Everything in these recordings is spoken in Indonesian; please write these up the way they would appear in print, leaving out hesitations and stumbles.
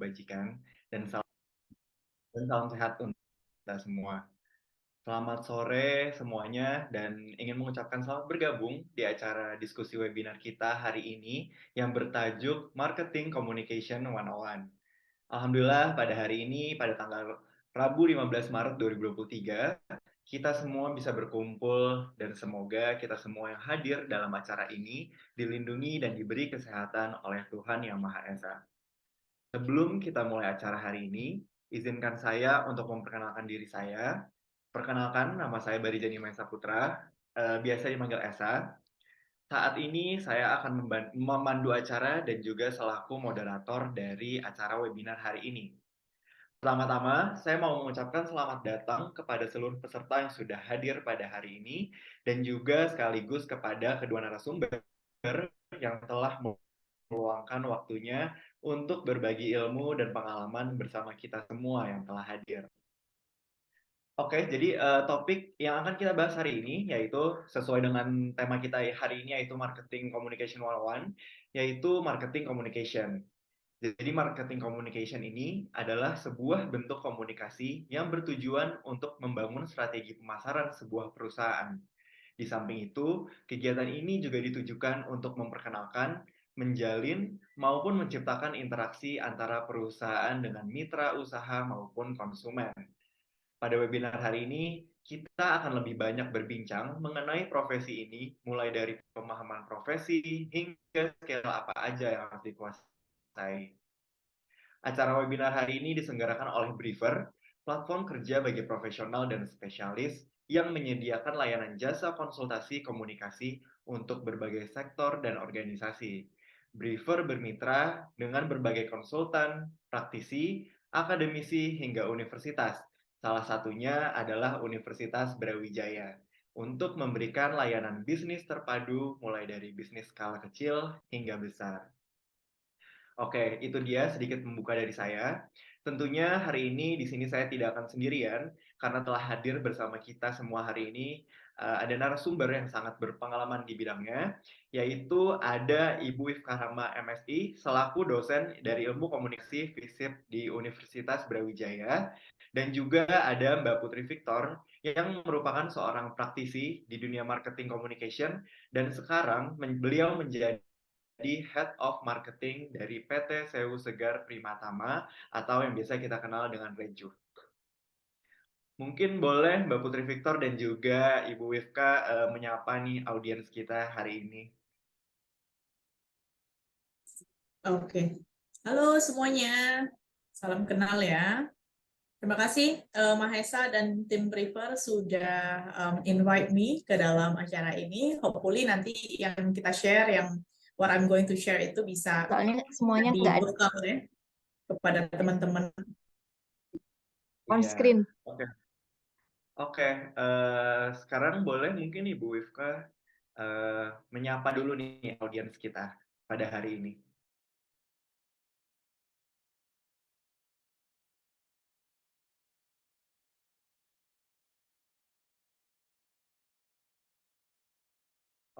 kebajikan dan salam sehat untuk kita semua. Selamat sore semuanya dan ingin mengucapkan selamat bergabung di acara diskusi webinar kita hari ini yang bertajuk Marketing Communication 101. Alhamdulillah pada hari ini pada tanggal Rabu 15 Maret 2023 kita semua bisa berkumpul dan semoga kita semua yang hadir dalam acara ini dilindungi dan diberi kesehatan oleh Tuhan Yang Maha Esa. Sebelum kita mulai acara hari ini, izinkan saya untuk memperkenalkan diri saya. Perkenalkan, nama saya Barijani Maesa Putra, biasa dipanggil Esa. Saat ini saya akan memandu acara dan juga selaku moderator dari acara webinar hari ini. Pertama-tama, saya mau mengucapkan selamat datang kepada seluruh peserta yang sudah hadir pada hari ini dan juga sekaligus kepada kedua narasumber yang telah meluangkan waktunya untuk berbagi ilmu dan pengalaman bersama kita semua yang telah hadir. Oke, jadi topik yang akan kita bahas hari ini yaitu sesuai dengan tema kita hari ini yaitu Marketing Communication 101, yaitu Marketing Communication. Jadi marketing communication ini adalah sebuah bentuk komunikasi yang bertujuan untuk membangun strategi pemasaran sebuah perusahaan. Di samping itu, kegiatan ini juga ditujukan untuk memperkenalkan, menjalin, maupun menciptakan interaksi antara perusahaan dengan mitra usaha maupun konsumen. Pada webinar hari ini, kita akan lebih banyak berbincang mengenai profesi ini, mulai dari pemahaman profesi hingga skill apa aja yang harus dikuasai. Acara webinar hari ini diselenggarakan oleh Briefer, platform kerja bagi profesional dan spesialis yang menyediakan layanan jasa konsultasi komunikasi untuk berbagai sektor dan organisasi. Briefer bermitra dengan berbagai konsultan, praktisi, akademisi, hingga universitas. Salah satunya adalah Universitas Brawijaya untuk memberikan layanan bisnis terpadu mulai dari bisnis skala kecil hingga besar. Oke, itu dia sedikit pembuka dari saya. Tentunya hari ini di sini saya tidak akan sendirian karena telah hadir bersama kita semua hari ini ada narasumber yang sangat berpengalaman di bidangnya, yaitu ada Ibu Ifka Rama MSI selaku dosen dari Ilmu Komunikasi FISIP di Universitas Brawijaya dan juga ada Mbak Putri Victor yang merupakan seorang praktisi di dunia marketing communication dan sekarang beliau menjadi Head of Marketing dari PT Sewu Segar Primatama atau yang biasa kita kenal dengan Reju. Mungkin boleh Mbak Putri Victor dan juga Ibu Wifka menyapa nih audiens kita hari ini. Oke. Halo semuanya, salam kenal ya. Terima kasih Mahesa dan tim Prefer sudah invite me ke dalam acara ini. Hopefully nanti yang kita share, yang what I'm going to share itu bisa Soalnya semuanya nggak ada dibuka ya kepada teman-teman. on Iya. screen. Oke. Sekarang boleh mungkin Ibu Wifka menyapa dulu nih audiens kita pada hari ini.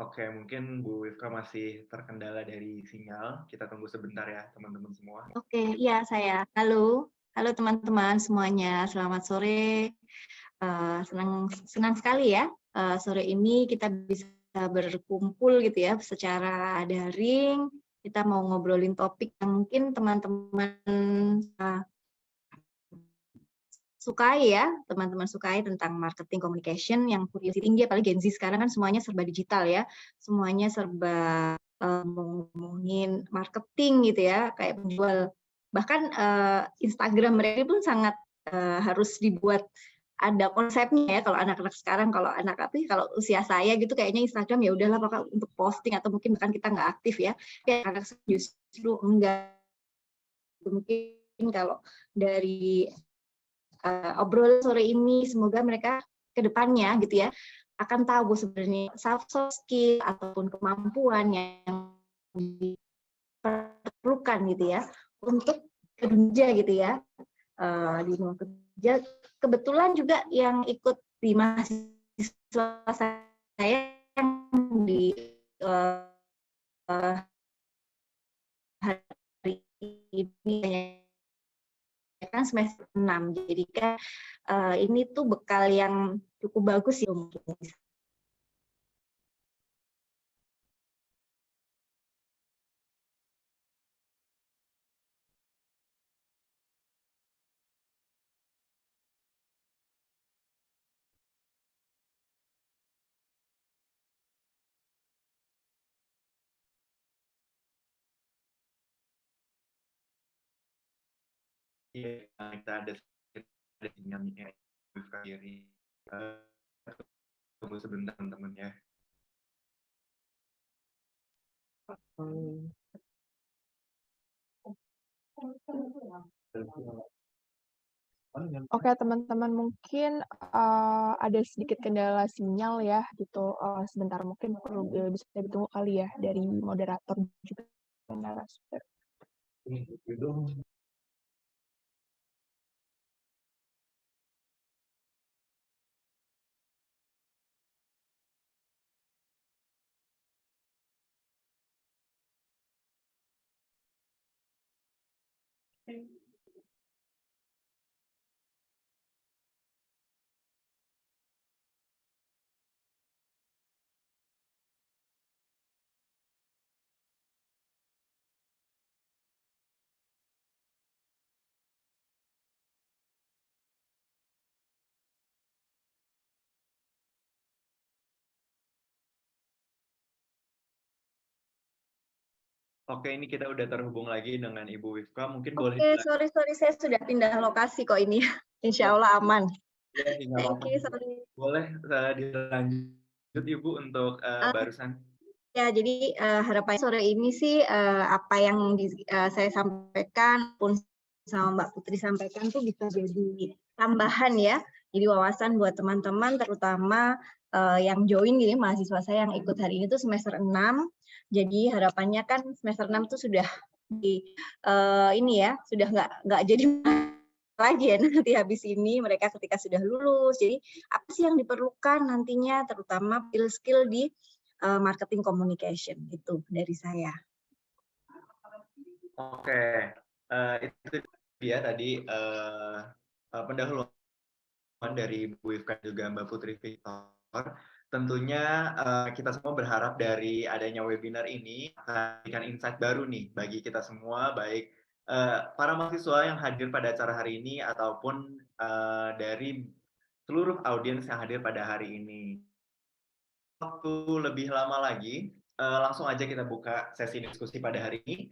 Oke, mungkin Bu Wifka masih terkendala dari sinyal. Kita tunggu sebentar ya, teman-teman semua. Oke, iya saya. Halo, halo teman-teman semuanya. Selamat sore. Senang sekali ya. Sore ini kita bisa berkumpul gitu ya, secara daring. Kita mau ngobrolin topik yang mungkin teman-teman sukai ya, teman-teman sukai tentang marketing communication yang curiosity tinggi, apalagi Gen Z sekarang kan semuanya serba digital ya, semuanya serba ngomongin marketing gitu ya, kayak penjual, bahkan Instagram mereka pun sangat harus dibuat ada konsepnya ya. Kalau anak-anak sekarang, kalau anak kalau usia saya gitu kayaknya Instagram ya udahlah pakai untuk posting atau mungkin bahkan kita nggak aktif ya, kayak anak justru enggak. Mungkin kalau dari obrolan sore ini, semoga mereka ke depannya gitu ya akan tahu sebenarnya soft skill ataupun kemampuan yang diperlukan gitu ya untuk kerja gitu ya di luar kerja. Kebetulan juga yang ikut di mahasiswa saya yang di hari ini kan semester 6. Jadi kan ini tuh bekal yang cukup bagus ya mungkin. Iya, kita ada sinyalnya kiri. Tunggu sebentar teman-teman ya. Oke, teman-teman, mungkin ada sedikit kendala sinyal ya, gitu. Sebentar, mungkin perlu bisa ditunggu kali ya dari moderator juga narasumber. Oke, ini kita udah terhubung lagi dengan Ibu Wifka. Mungkin boleh Oke, sorry, saya sudah pindah lokasi kok ini. Insya Allah aman. ya, nggak Thank apa-apa. you, sorry. Boleh dilanjut Ibu untuk barusan. Ya, jadi harapan sore ini sih apa yang saya sampaikan pun sama Mbak Putri sampaikan tuh bisa jadi tambahan ya. Jadi wawasan buat teman-teman terutama yang join gini, mahasiswa saya yang ikut hari ini tuh semester 6. Jadi harapannya kan semester 6 tuh sudah di ini ya, sudah nggak jadi lagi ya nanti habis ini mereka ketika sudah lulus. Jadi apa sih yang diperlukan nantinya terutama skill di marketing communication itu dari saya. Oke, itu dia tadi pendahuluan dari Bu Wifka juga Mbak Putri Victor. Tentunya kita semua berharap dari adanya webinar ini akan memberikan insight baru nih bagi kita semua, baik para mahasiswa yang hadir pada acara hari ini ataupun dari seluruh audiens yang hadir pada hari ini. Waktu lebih lama lagi, langsung aja kita buka sesi diskusi pada hari ini.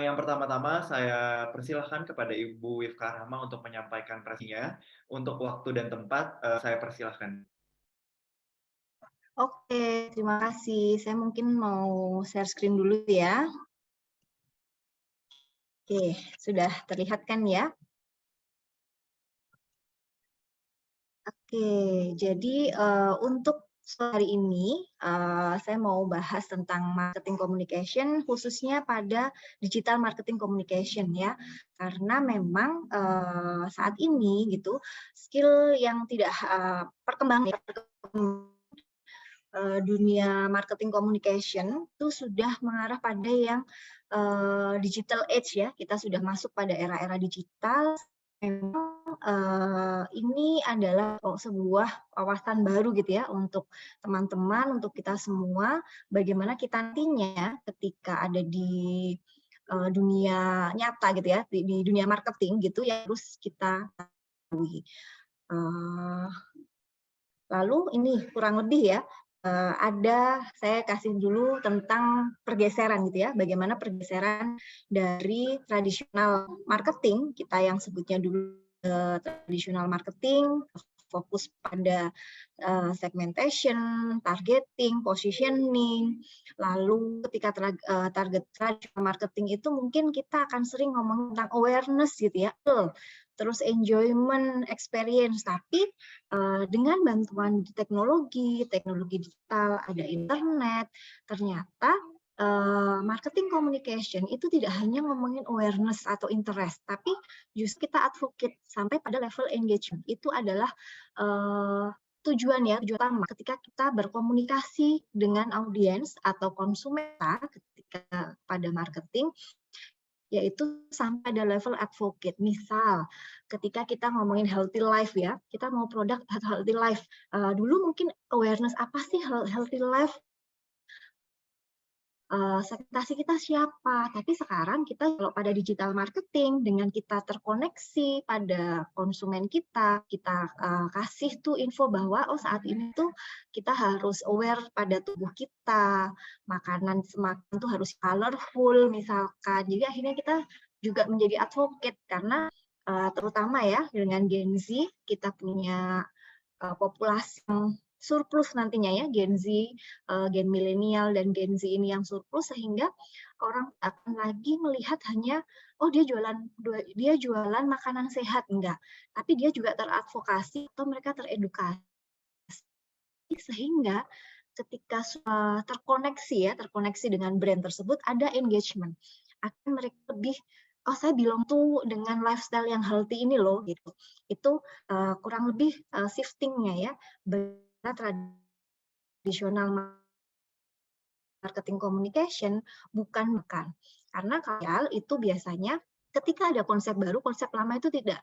Yang pertama-tama saya persilahkan kepada Ibu Wifka Rahma untuk menyampaikan presinya. Untuk waktu dan tempat, saya persilahkan. Oke, terima kasih. Saya mungkin mau share screen dulu ya. Oke, sudah terlihat kan ya? Oke, jadi untuk hari ini saya mau bahas tentang marketing communication khususnya pada digital marketing communication ya, karena memang saat ini gitu skill yang tidak perkembangan dunia marketing communication itu sudah mengarah pada yang digital age ya, kita sudah masuk pada era-era digital. Memang ini adalah sebuah wawasan baru gitu ya untuk teman-teman, untuk kita semua, bagaimana kita nantinya ketika ada di dunia nyata gitu ya, di dunia marketing gitu ya harus kita ketahui. Lalu ini kurang lebih ya, saya kasih dulu tentang pergeseran gitu ya, bagaimana pergeseran dari tradisional marketing, kita yang sebutnya dulu tradisional marketing, fokus pada segmentation, targeting, positioning, lalu ketika target tradisional marketing itu mungkin kita akan sering ngomong tentang awareness gitu ya, terus enjoyment experience, tapi dengan bantuan teknologi digital, ada internet, ternyata marketing communication itu tidak hanya ngomongin awareness atau interest, tapi justru kita advocate sampai pada level engagement. Itu adalah tujuan utama ketika kita berkomunikasi dengan audiens atau konsumen ketika pada marketing. yaitu sampai ada level advocate. Misal, ketika kita ngomongin healthy life ya, kita mau produk healthy life. Dulu mungkin awareness apa sih healthy life? Segmentasi kita siapa, tapi sekarang kita kalau pada digital marketing dengan kita terkoneksi pada konsumen kita kasih tuh info bahwa saat ini tuh kita harus aware pada tubuh kita, makanan semakan tuh harus colorful misalkan, jadi akhirnya kita juga menjadi advocate karena terutama ya dengan Gen Z kita punya populasi yang surplus nantinya ya, Gen Z, Gen milenial dan Gen Z ini yang surplus, sehingga orang akan lagi melihat hanya dia jualan makanan sehat, enggak, tapi dia juga teradvokasi atau mereka teredukasi, sehingga ketika terkoneksi dengan brand tersebut ada engagement, akan mereka lebih saya belong tuh dengan lifestyle yang healthy ini loh gitu. Itu kurang lebih shiftingnya ya, tradisional marketing communication bukan. Karena kalau itu biasanya ketika ada konsep baru, konsep lama itu tidak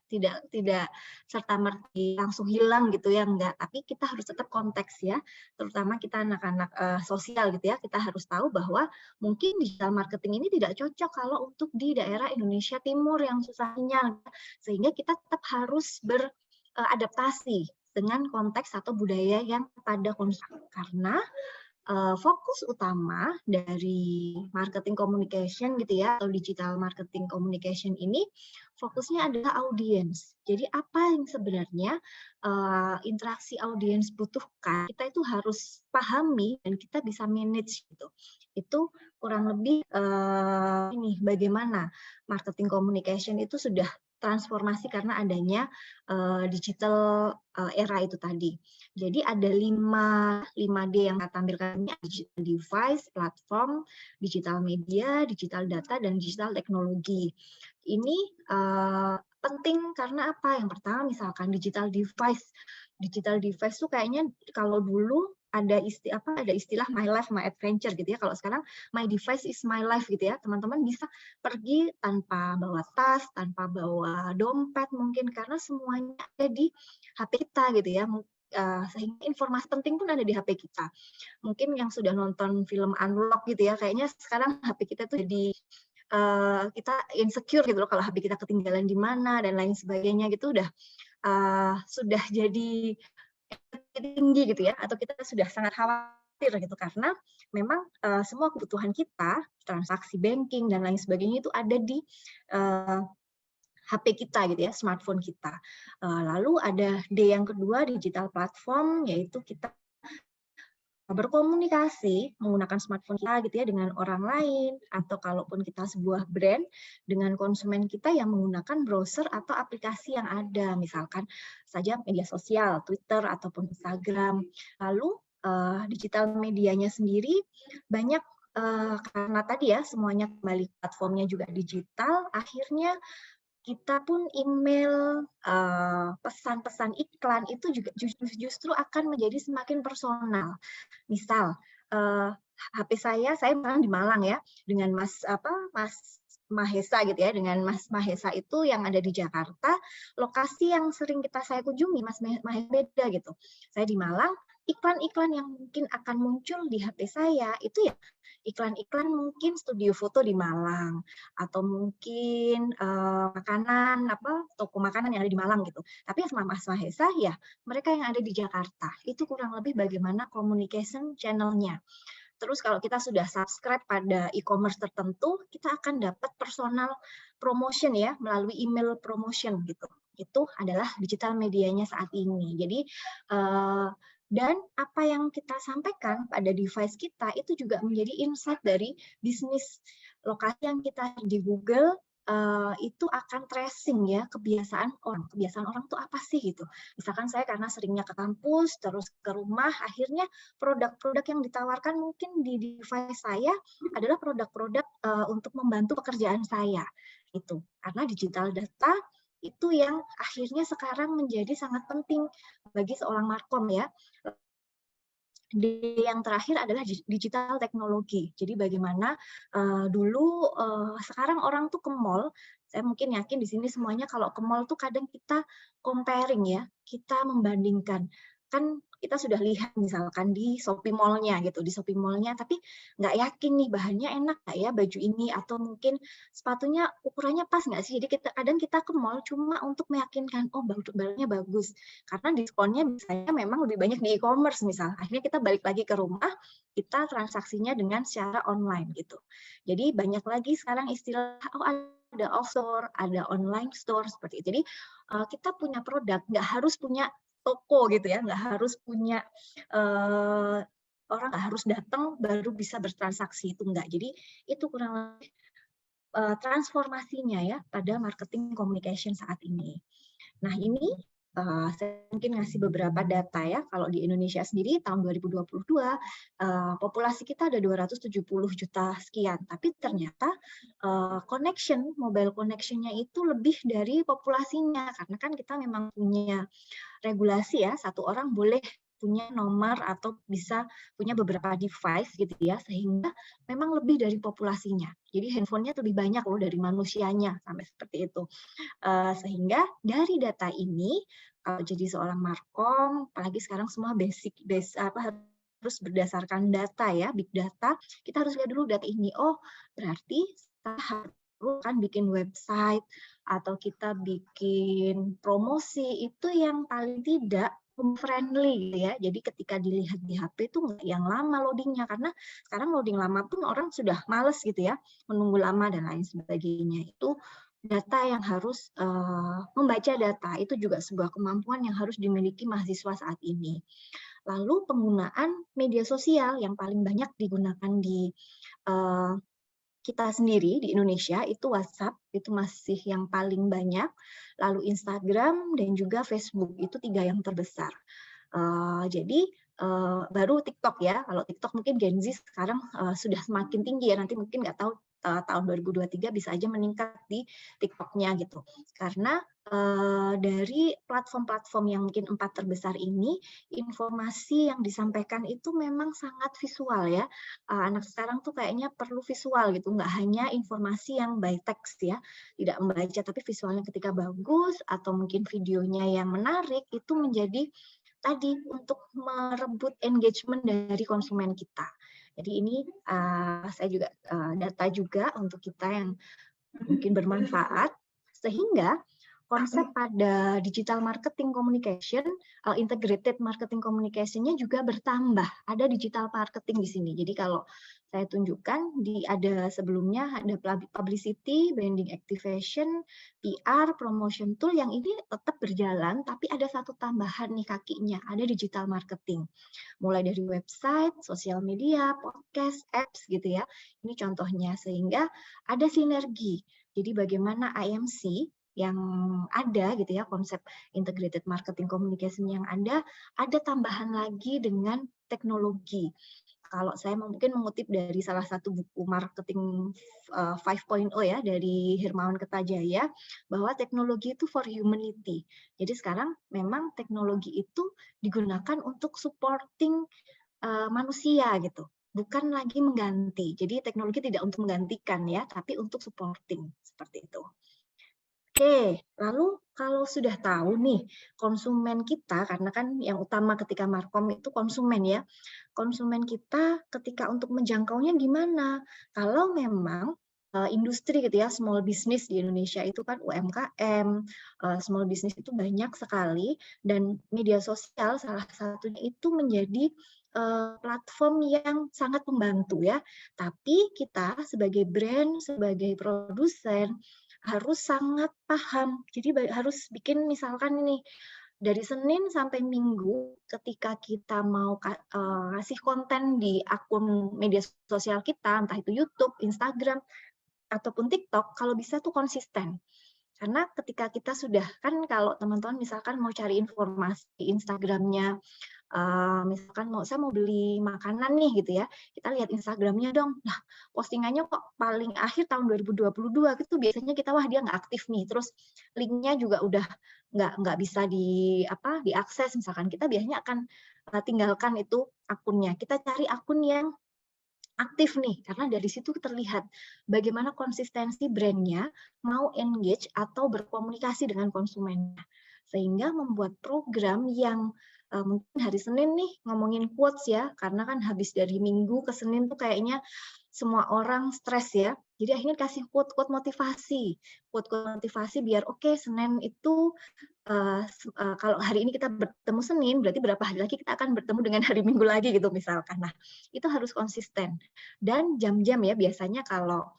serta-merta langsung hilang gitu ya, enggak. Tapi kita harus tetap konteks ya, terutama kita anak-anak sosial gitu ya. Kita harus tahu bahwa mungkin digital marketing ini tidak cocok kalau untuk di daerah Indonesia Timur yang susah sinyal, sehingga kita tetap harus beradaptasi dengan konteks atau budaya yang pada konsumen. Karena fokus utama dari marketing communication gitu ya, atau digital marketing communication ini fokusnya adalah audiens. Jadi apa yang sebenarnya interaksi audiens butuhkan, kita itu harus pahami dan kita bisa manage gitu. Itu kurang lebih ini bagaimana marketing communication itu sudah transformasi karena adanya digital era itu tadi. Jadi ada 5D yang kita tampilkan ini, digital device, platform, digital media, digital data, dan digital teknologi. Ini penting karena apa? Yang pertama misalkan digital device. Digital device tuh kayaknya kalau dulu ada istilah my life, my adventure gitu ya. Kalau sekarang my device is my life gitu ya. Teman-teman bisa pergi tanpa bawa tas, tanpa bawa dompet mungkin, karena semuanya ada di HP kita gitu ya. Sehingga informasi penting pun ada di HP kita. Mungkin yang sudah nonton film Unlock gitu ya, kayaknya sekarang HP kita tuh jadi kita insecure gitu loh kalau HP kita ketinggalan di mana dan lain sebagainya gitu, sudah jadi tinggi gitu ya, atau kita sudah sangat khawatir gitu karena memang semua kebutuhan kita, transaksi banking dan lain sebagainya itu ada di HP kita gitu ya, smartphone kita. Lalu ada D yang kedua, digital platform, yaitu kita berkomunikasi menggunakan smartphone kita gitu ya dengan orang lain, atau kalaupun kita sebuah brand dengan konsumen kita yang menggunakan browser atau aplikasi yang ada, misalkan saja media sosial, Twitter ataupun Instagram. Lalu digital medianya sendiri banyak karena tadi ya semuanya kembali platformnya juga digital, akhirnya kita pun email, pesan-pesan iklan itu juga justru akan menjadi semakin personal. Misal, HP saya memang di Malang ya, dengan Mas Mahesa gitu ya, dengan Mas Mahesa itu yang ada di Jakarta, lokasi yang sering saya kunjungi Mas Mahesa beda gitu. Saya di Malang, iklan-iklan yang mungkin akan muncul di HP saya itu ya iklan-iklan mungkin studio foto di Malang, atau mungkin makanan toko makanan yang ada di Malang gitu. Tapi sama Mas Mahesa ya mereka yang ada di Jakarta. Itu kurang lebih bagaimana communication channel-nya. Terus kalau kita sudah subscribe pada e-commerce tertentu, kita akan dapat personal promotion ya melalui email promotion gitu. Itu adalah digital medianya saat ini. Jadi dan apa yang kita sampaikan pada device kita itu juga menjadi insight dari bisnis. Lokasi yang kita di Google itu akan tracing ya kebiasaan orang. Kebiasaan orang itu apa sih gitu. Misalkan saya karena seringnya ke kampus, terus ke rumah, akhirnya produk-produk yang ditawarkan mungkin di device saya adalah produk-produk untuk membantu pekerjaan saya. Itu karena digital data itu yang akhirnya sekarang menjadi sangat penting bagi seorang markom ya. Yang terakhir adalah digital teknologi. Jadi bagaimana dulu sekarang orang tuh ke mall, saya mungkin yakin di sini semuanya kalau ke mall tuh kadang kita comparing ya, kita membandingkan. Kan kita sudah lihat misalkan di Shopee Mall-nya gitu, di Shopee Mall-nya, tapi nggak yakin nih bahannya enak nggak ya baju ini, atau mungkin sepatunya ukurannya pas nggak sih. Jadi kadang kita ke mall cuma untuk meyakinkan, oh bajunya bagus, karena diskonnya misalnya memang lebih banyak di e-commerce misal. Akhirnya kita balik lagi ke rumah, kita transaksinya dengan secara online gitu. Jadi banyak lagi sekarang istilah, oh ada off-store, ada online store seperti itu. Jadi kita punya produk, nggak harus punya toko gitu ya, nggak harus punya orang nggak harus datang baru bisa bertransaksi, itu enggak. Jadi itu kurang lebih transformasinya ya pada marketing communication saat ini. Nah ini saya mungkin ngasih beberapa data ya. Kalau di Indonesia sendiri tahun 2022 populasi kita ada 270 juta sekian, tapi ternyata mobile connection-nya itu lebih dari populasinya, karena kan kita memang punya regulasi ya, satu orang boleh punya nomor atau bisa punya beberapa device gitu ya, sehingga memang lebih dari populasinya. Jadi handphonenya lebih banyak loh dari manusianya, sampai seperti itu. Sehingga dari data ini, kalau jadi seorang markom, apalagi sekarang semua harus berdasarkan data ya, big data, kita harus lihat dulu data ini. Oh, berarti kita harus kan bikin website atau kita bikin promosi itu yang paling tidak friendly gitu ya. Jadi ketika dilihat di HP itu nggak yang lama loadingnya, karena sekarang loading lama pun orang sudah males gitu ya, menunggu lama dan lain sebagainya. Itu data yang harus membaca data, itu juga sebuah kemampuan yang harus dimiliki mahasiswa saat ini. Lalu penggunaan media sosial yang paling banyak digunakan di kita sendiri di Indonesia itu WhatsApp, itu masih yang paling banyak, lalu Instagram dan juga Facebook, itu 3 yang terbesar. Jadi baru TikTok ya, kalau TikTok mungkin Gen Z sekarang sudah semakin tinggi ya, nanti mungkin nggak tahu tahun 2023 bisa aja meningkat di TikTok-nya gitu. Karena dari platform-platform yang mungkin 4 terbesar ini, informasi yang disampaikan itu memang sangat visual ya. Anak sekarang tuh kayaknya perlu visual gitu, nggak hanya informasi yang by text ya, tidak membaca, tapi visualnya ketika bagus atau mungkin videonya yang menarik, itu menjadi tadi untuk merebut engagement dari konsumen kita. Jadi ini saya juga data juga untuk kita yang mungkin bermanfaat, sehingga konsep pada digital marketing communication, integrated marketing communication-nya juga bertambah. Ada digital marketing di sini. Jadi kalau saya tunjukkan, ada sebelumnya ada publicity, branding activation, PR, promotion tool, yang ini tetap berjalan, tapi ada satu tambahan nih kakinya, ada digital marketing. Mulai dari website, sosial media, podcast, apps gitu ya. Ini contohnya, sehingga ada sinergi. Jadi bagaimana IMC yang ada gitu ya, konsep integrated marketing communication yang ada tambahan lagi dengan teknologi. Kalau saya mungkin mengutip dari salah satu buku marketing 5.0 ya dari Hermawan Kertajaya, bahwa teknologi itu for humanity. Jadi sekarang memang teknologi itu digunakan untuk supporting manusia gitu, bukan lagi mengganti. Jadi teknologi tidak untuk menggantikan ya, tapi untuk supporting, seperti itu. Oke, lalu kalau sudah tahu nih konsumen kita, karena kan yang utama ketika markom itu konsumen ya, konsumen kita ketika untuk menjangkaunya gimana? Kalau memang industri gitu ya, small business di Indonesia itu kan UMKM, small business itu banyak sekali, dan media sosial salah satunya itu menjadi platform yang sangat membantu ya. Tapi kita sebagai brand, sebagai produsen harus sangat paham. Jadi harus bikin misalkan ini dari Senin sampai Minggu ketika kita mau kasih konten di akun media sosial kita, entah itu YouTube, Instagram, ataupun TikTok, kalau bisa tuh konsisten. Karena ketika kita sudah, kan kalau teman-teman misalkan mau cari informasi Instagramnya, misalkan saya mau beli makanan nih gitu ya, kita lihat Instagramnya dong. Nah, postingannya kok paling akhir tahun 2022 gitu, biasanya kita wah dia nggak aktif nih, terus linknya juga udah nggak bisa diakses, misalkan kita biasanya akan tinggalkan itu akunnya. Kita cari akun yang aktif nih, karena dari situ terlihat bagaimana konsistensi brandnya mau engage atau berkomunikasi dengan konsumennya. Sehingga membuat program yang mungkin hari Senin nih ngomongin quotes ya, karena kan habis dari Minggu ke Senin tuh kayaknya semua orang stres ya. Jadi akhirnya kasih quote-quote motivasi. Quote-quote motivasi biar oke, Senin itu kalau hari ini kita bertemu Senin, berarti berapa hari lagi kita akan bertemu dengan hari Minggu lagi gitu misalkan. Nah, itu harus konsisten. Dan jam-jam ya, biasanya kalau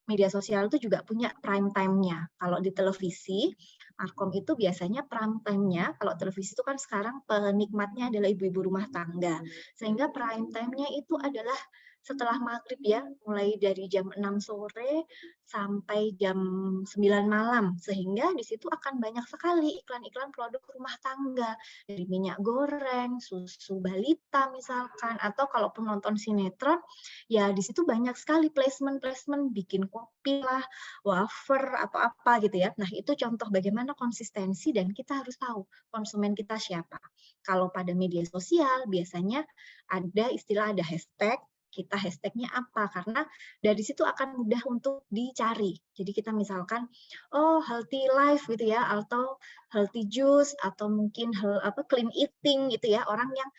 media sosial itu juga punya prime time-nya. Kalau di televisi, Markom itu biasanya prime time-nya, kalau televisi itu kan sekarang penikmatnya adalah ibu-ibu rumah tangga. Sehingga prime time-nya itu adalah setelah maghrib ya, mulai dari jam 6 sore sampai jam 9 malam. Sehingga di situ akan banyak sekali iklan-iklan produk rumah tangga. Dari minyak goreng, susu balita misalkan, atau kalaupun nonton sinetron, ya di situ banyak sekali placement-placement, bikin kopi lah, wafer, atau apa gitu ya. Nah itu contoh bagaimana konsistensi dan kita harus tahu konsumen kita siapa. Kalau pada media sosial biasanya ada istilah, ada hashtag, kita hashtagnya apa, karena dari situ akan mudah untuk dicari. Jadi kita misalkan, oh healthy life gitu ya, atau healthy juice, atau mungkin clean eating gitu ya, orang yang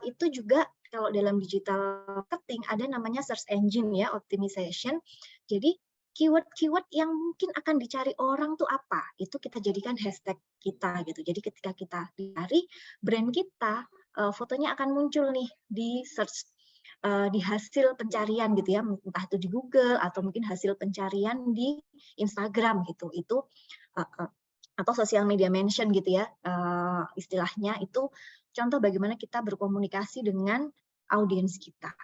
itu juga kalau dalam digital marketing ada namanya search engine ya, optimization. Jadi keyword-keyword yang mungkin akan dicari orang tuh apa, itu kita jadikan hashtag kita gitu. Jadi ketika kita cari brand kita, fotonya akan muncul nih di search, di hasil pencarian gitu ya, entah itu di Google atau mungkin hasil pencarian di Instagram gitu. Itu atau sosial media mention gitu ya, istilahnya itu contoh bagaimana kita berkomunikasi dengan audiens kita.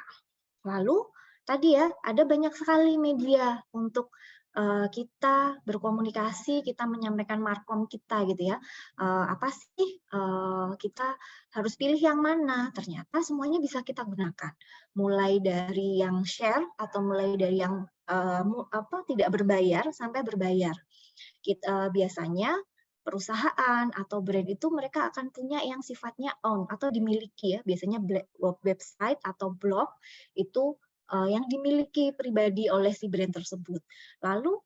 Lalu tadi ya, ada banyak sekali media untuk kita berkomunikasi, kita menyampaikan markom kita gitu ya. Apa sih kita harus pilih yang mana? Ternyata semuanya bisa kita gunakan. Mulai dari yang share atau mulai dari yang tidak berbayar sampai berbayar. Biasanya perusahaan atau brand itu mereka akan punya yang sifatnya own atau dimiliki ya, biasanya website atau blog itu yang dimiliki pribadi oleh si brand tersebut. Lalu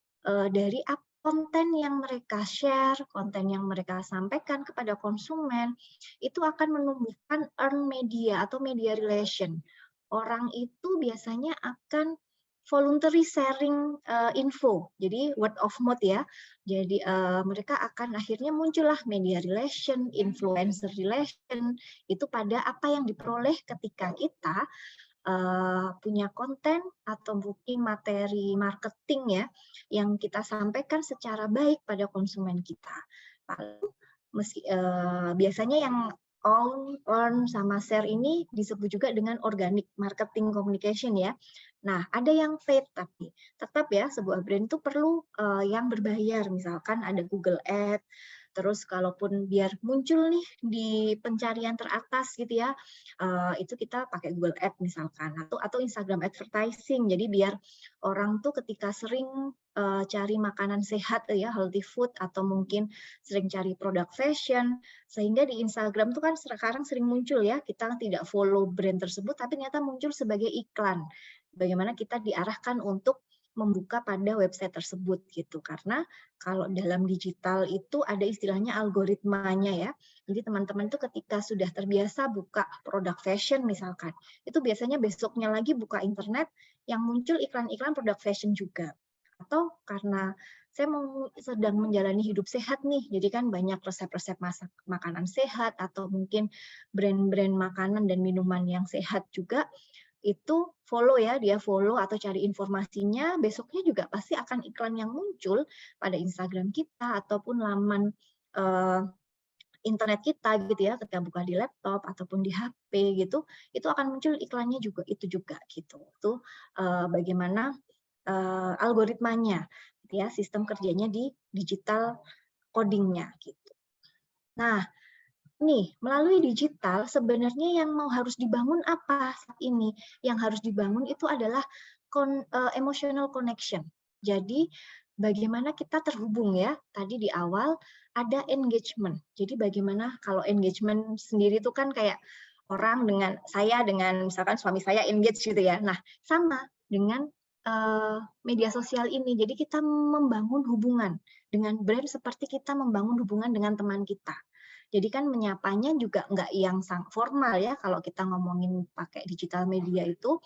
dari konten yang mereka share, konten yang mereka sampaikan kepada konsumen, itu akan menumbuhkan earn media atau media relation. Orang itu biasanya akan voluntary sharing info, jadi word of mouth ya. Jadi mereka akan akhirnya muncullah media relation, influencer relation, itu pada apa yang diperoleh ketika kita punya konten atau mungkin materi marketing ya, yang kita sampaikan secara baik pada konsumen kita. Lalu biasanya yang own, earn, sama share ini disebut juga dengan organic marketing communication ya. Nah, ada yang paid, tapi tetap ya sebuah brand itu perlu yang berbayar, misalkan ada Google Ads, terus kalaupun biar muncul nih di pencarian teratas gitu ya, itu kita pakai Google Ads misalkan, atau Instagram advertising. Jadi biar orang tuh ketika sering cari makanan sehat ya, healthy food, atau mungkin sering cari produk fashion, sehingga di Instagram tuh kan sekarang sering muncul ya, kita tidak follow brand tersebut, tapi ternyata muncul sebagai iklan. Bagaimana kita diarahkan untuk membuka pada website tersebut gitu, karena kalau dalam digital itu ada istilahnya algoritmanya ya. Jadi teman-teman tuh ketika sudah terbiasa buka produk fashion misalkan, itu biasanya besoknya lagi buka internet yang muncul iklan-iklan produk fashion juga. Atau karena saya sedang menjalani hidup sehat nih, jadi kan banyak resep-resep masak makanan sehat atau mungkin brand-brand makanan dan minuman yang sehat juga, itu follow ya, dia follow atau cari informasinya, besoknya juga pasti akan iklan yang muncul pada Instagram kita ataupun laman internet kita gitu ya, ketika buka di laptop ataupun di HP gitu, itu akan muncul iklannya juga, itu juga gitu. Itu bagaimana algoritmanya gitu ya, sistem kerjanya di digital coding-nya gitu. Nah, nih, melalui digital sebenarnya yang harus dibangun apa saat ini? Yang harus dibangun itu adalah emotional connection. Jadi bagaimana kita terhubung ya, tadi di awal ada engagement. Jadi bagaimana kalau engagement sendiri itu kan kayak orang dengan misalkan suami saya engage gitu ya. Nah, sama dengan media sosial ini. Jadi kita membangun hubungan dengan brand seperti kita membangun hubungan dengan teman kita. Jadi kan menyapanya juga nggak yang formal ya, kalau kita ngomongin pakai digital media itu,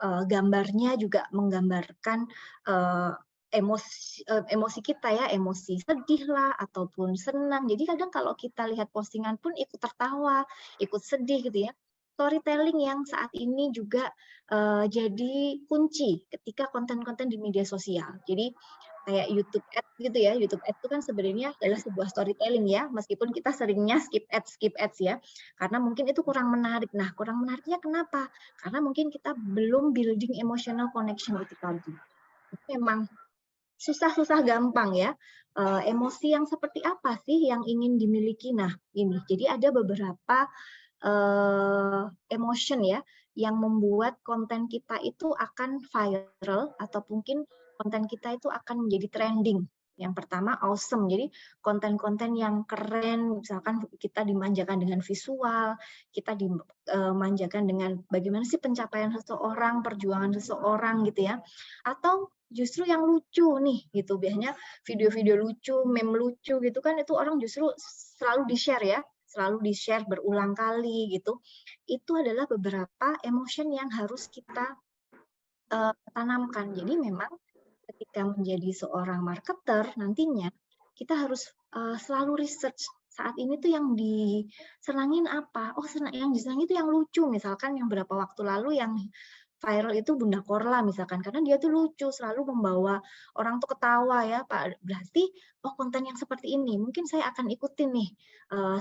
gambarnya juga menggambarkan emosi kita ya, emosi sedih lah ataupun senang. Jadi kadang kalau kita lihat postingan pun ikut tertawa, ikut sedih gitu ya. Storytelling yang saat ini juga jadi kunci ketika konten-konten di media sosial. Jadi kayak YouTube Ads gitu ya, YouTube Ads itu kan sebenarnya adalah sebuah storytelling ya, meskipun kita seringnya skip ads ya, karena mungkin itu kurang menarik. Nah, kurang menariknya kenapa? Karena mungkin kita belum building emotional connection itu tadi. Itu memang susah gampang ya. Emosi yang seperti apa sih yang ingin dimiliki? Nah, ini. Jadi ada beberapa emotion ya yang membuat konten kita itu akan viral atau mungkin konten kita itu akan menjadi trending. Yang pertama awesome. Jadi konten-konten yang keren, misalkan kita dimanjakan dengan visual, kita dimanjakan dengan bagaimana sih pencapaian seseorang, perjuangan seseorang gitu ya. Atau justru yang lucu nih gitu. Biasanya video-video lucu, meme lucu gitu kan itu orang justru selalu di-share ya, selalu di-share berulang kali gitu. Itu adalah beberapa emotion yang harus kita tanamkan. Jadi memang ketika menjadi seorang marketer nantinya kita harus selalu research saat ini tuh yang disenangin apa. Oh, yang disenangin itu yang lucu. Misalkan yang berapa waktu lalu yang viral itu Bunda Korla misalkan, karena dia tuh lucu, selalu membawa orang tuh ketawa ya, Pak. Berarti, oh konten yang seperti ini, mungkin saya akan ikutin nih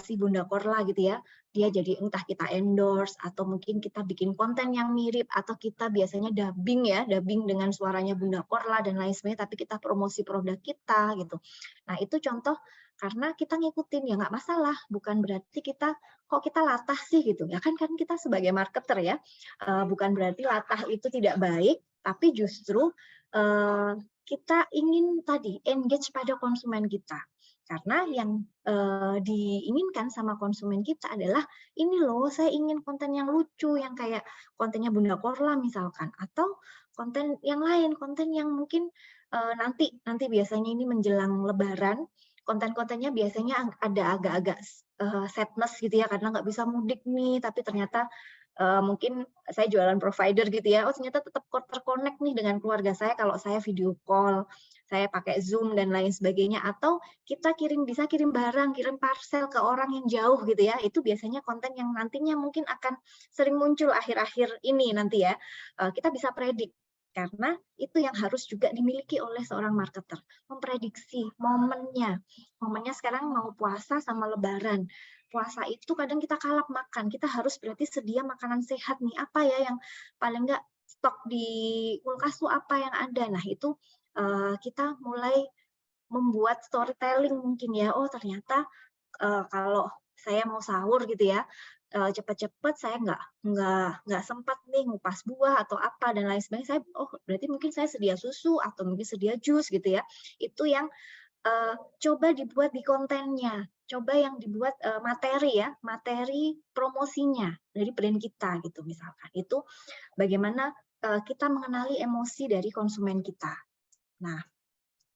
si Bunda Korla gitu ya. Dia jadi entah kita endorse, atau mungkin kita bikin konten yang mirip, atau kita biasanya dubbing ya, dubbing dengan suaranya Bunda Korla dan lain sebagainya, tapi kita promosi produk kita gitu. Nah itu contoh karena kita ngikutin ya nggak masalah, bukan berarti kita kok kita latah sih gitu ya kan kita sebagai marketer ya, bukan berarti latah itu tidak baik, tapi justru kita ingin tadi engage pada konsumen kita. Karena yang diinginkan sama konsumen kita adalah ini loh saya ingin konten yang lucu, yang kayak kontennya Bunda Korla misalkan, atau konten yang lain, konten yang mungkin nanti biasanya ini menjelang Lebaran, konten-kontennya biasanya ada agak-agak sadness gitu ya, karena nggak bisa mudik nih, tapi ternyata mungkin saya jualan provider gitu ya, oh ternyata tetap terkonek nih dengan keluarga saya kalau saya video call, saya pakai Zoom dan lain sebagainya, atau kita bisa kirim barang, kirim parcel ke orang yang jauh gitu ya, itu biasanya konten yang nantinya mungkin akan sering muncul akhir-akhir ini nanti ya, kita bisa predik. Karena itu yang harus juga dimiliki oleh seorang marketer, memprediksi momennya. Momennya sekarang mau puasa sama Lebaran. Puasa itu kadang kita kalap makan, kita harus berarti sedia makanan sehat nih. Apa ya yang paling nggak stok di kulkas tuh apa yang ada. Nah itu kita mulai membuat storytelling mungkin ya. Oh ternyata kalau saya mau sahur gitu ya, cepet-cepet saya nggak sempat nih ngupas buah atau apa dan lain sebagainya. Saya berarti mungkin saya sedia susu atau mungkin sedia jus gitu ya. Itu yang coba dibuat di kontennya, coba yang dibuat materi ya, materi promosinya dari brand kita gitu misalkan. Itu bagaimana kita mengenali emosi dari konsumen kita. Nah,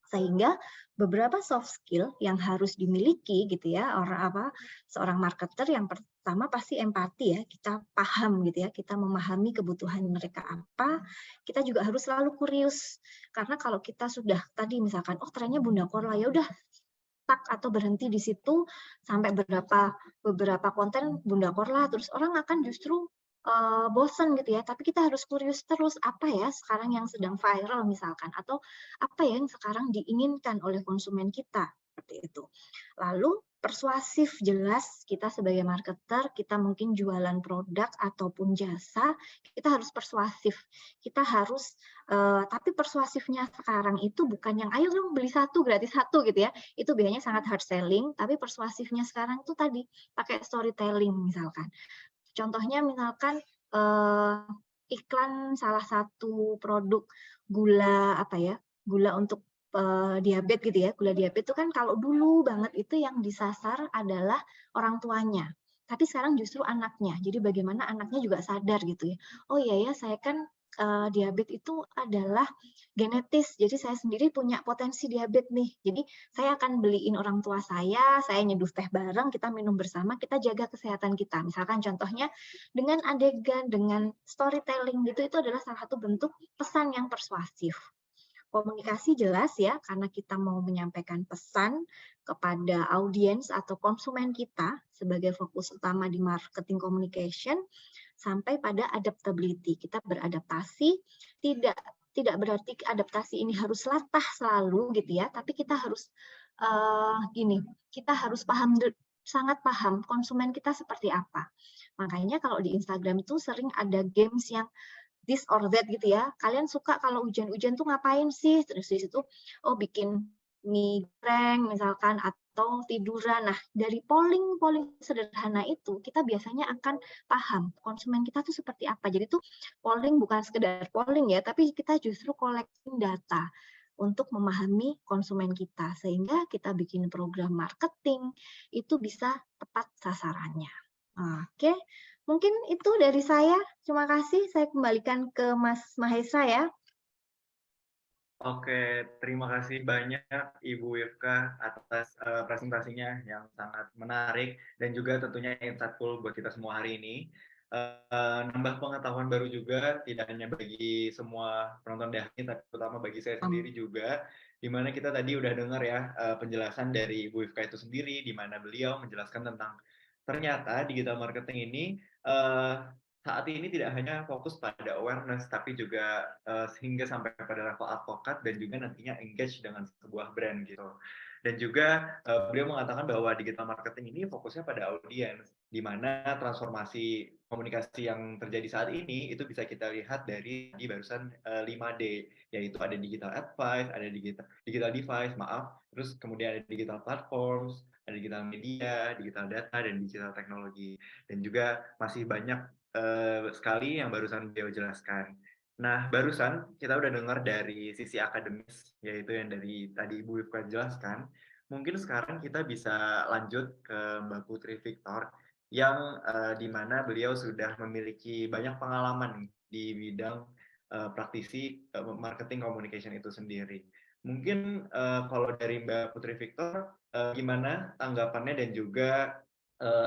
sehingga beberapa soft skill yang harus dimiliki gitu ya seorang marketer, yang pertama pasti empati ya, kita paham gitu ya, kita memahami kebutuhan mereka apa, kita juga harus selalu kurius, karena kalau kita sudah tadi misalkan trennya Bunda Korla, ya udah stuck atau berhenti di situ sampai beberapa konten Bunda Korla, terus orang akan justru bosan gitu ya, tapi kita harus kurius terus apa ya sekarang yang sedang viral misalkan, atau apa ya yang sekarang diinginkan oleh konsumen kita, seperti itu. Lalu persuasif, jelas kita sebagai marketer, kita mungkin jualan produk ataupun jasa, kita harus persuasif, kita harus tapi persuasifnya sekarang itu bukan yang ayo dong beli satu gratis satu gitu ya, itu biasanya sangat hard selling, tapi persuasifnya sekarang itu tadi pakai storytelling misalkan. Contohnya misalkan iklan salah satu produk gula apa ya, gula untuk diabetes gitu ya. Gula diabetes itu kan kalau dulu banget itu yang disasar adalah orang tuanya. Tapi sekarang justru anaknya. Jadi bagaimana anaknya juga sadar gitu ya. Oh iya ya, saya kan diabetes itu adalah genetis. Jadi saya sendiri punya potensi diabetes nih. Jadi saya akan beliin orang tua saya nyeduh teh bareng, kita minum bersama, kita jaga kesehatan kita. Misalkan contohnya dengan adegan, dengan storytelling gitu, itu adalah salah satu bentuk pesan yang persuasif. Komunikasi jelas ya, karena kita mau menyampaikan pesan kepada audiens atau konsumen kita sebagai fokus utama di marketing communication, sampai pada adaptability. Kita beradaptasi, tidak berarti adaptasi ini harus latah selalu gitu ya, tapi kita harus kita harus sangat paham konsumen kita seperti apa. Makanya kalau di Instagram itu sering ada games yang this or that gitu ya. Kalian suka kalau hujan-hujan tuh ngapain sih? Terus di situ, oh bikin mie goreng misalkan, atau tiduran. Nah, dari polling sederhana itu, kita biasanya akan paham konsumen kita tuh seperti apa. Jadi tuh polling bukan sekedar polling ya, tapi kita justru collecting data untuk memahami konsumen kita. Sehingga kita bikin program marketing, itu bisa tepat sasarannya. Oke. Mungkin itu dari saya. Terima kasih. Saya kembalikan ke Mas Mahesa ya. Oke, terima kasih banyak Ibu Wifka atas presentasinya yang sangat menarik dan juga tentunya insightful buat kita semua hari ini. Nambah pengetahuan baru juga, tidak hanya bagi semua penonton Dahmi, tapi terutama bagi saya sendiri juga, di mana kita tadi udah dengar ya penjelasan dari Ibu Wifka itu sendiri, di mana beliau menjelaskan tentang ternyata digital marketing ini saat ini tidak hanya fokus pada awareness, tapi juga sehingga sampai pada level advokat dan juga nantinya engage dengan sebuah brand gitu. Dan juga beliau mengatakan bahwa digital marketing ini fokusnya pada audiens, di mana transformasi komunikasi yang terjadi saat ini itu bisa kita lihat dari barusan 5D, yaitu ada digital advice, ada digital device, terus kemudian ada digital platforms, ada digital media, digital data, dan digital teknologi. Dan juga masih banyak sekali yang barusan beliau jelaskan. Nah, barusan kita udah dengar dari sisi akademis, yaitu yang dari tadi Ibu Wifka jelaskan. Mungkin sekarang kita bisa lanjut ke Mbak Putri Victor, yang di mana beliau sudah memiliki banyak pengalaman di bidang praktisi marketing communication itu sendiri. Mungkin kalau dari Mbak Putri Victor, gimana tanggapannya dan juga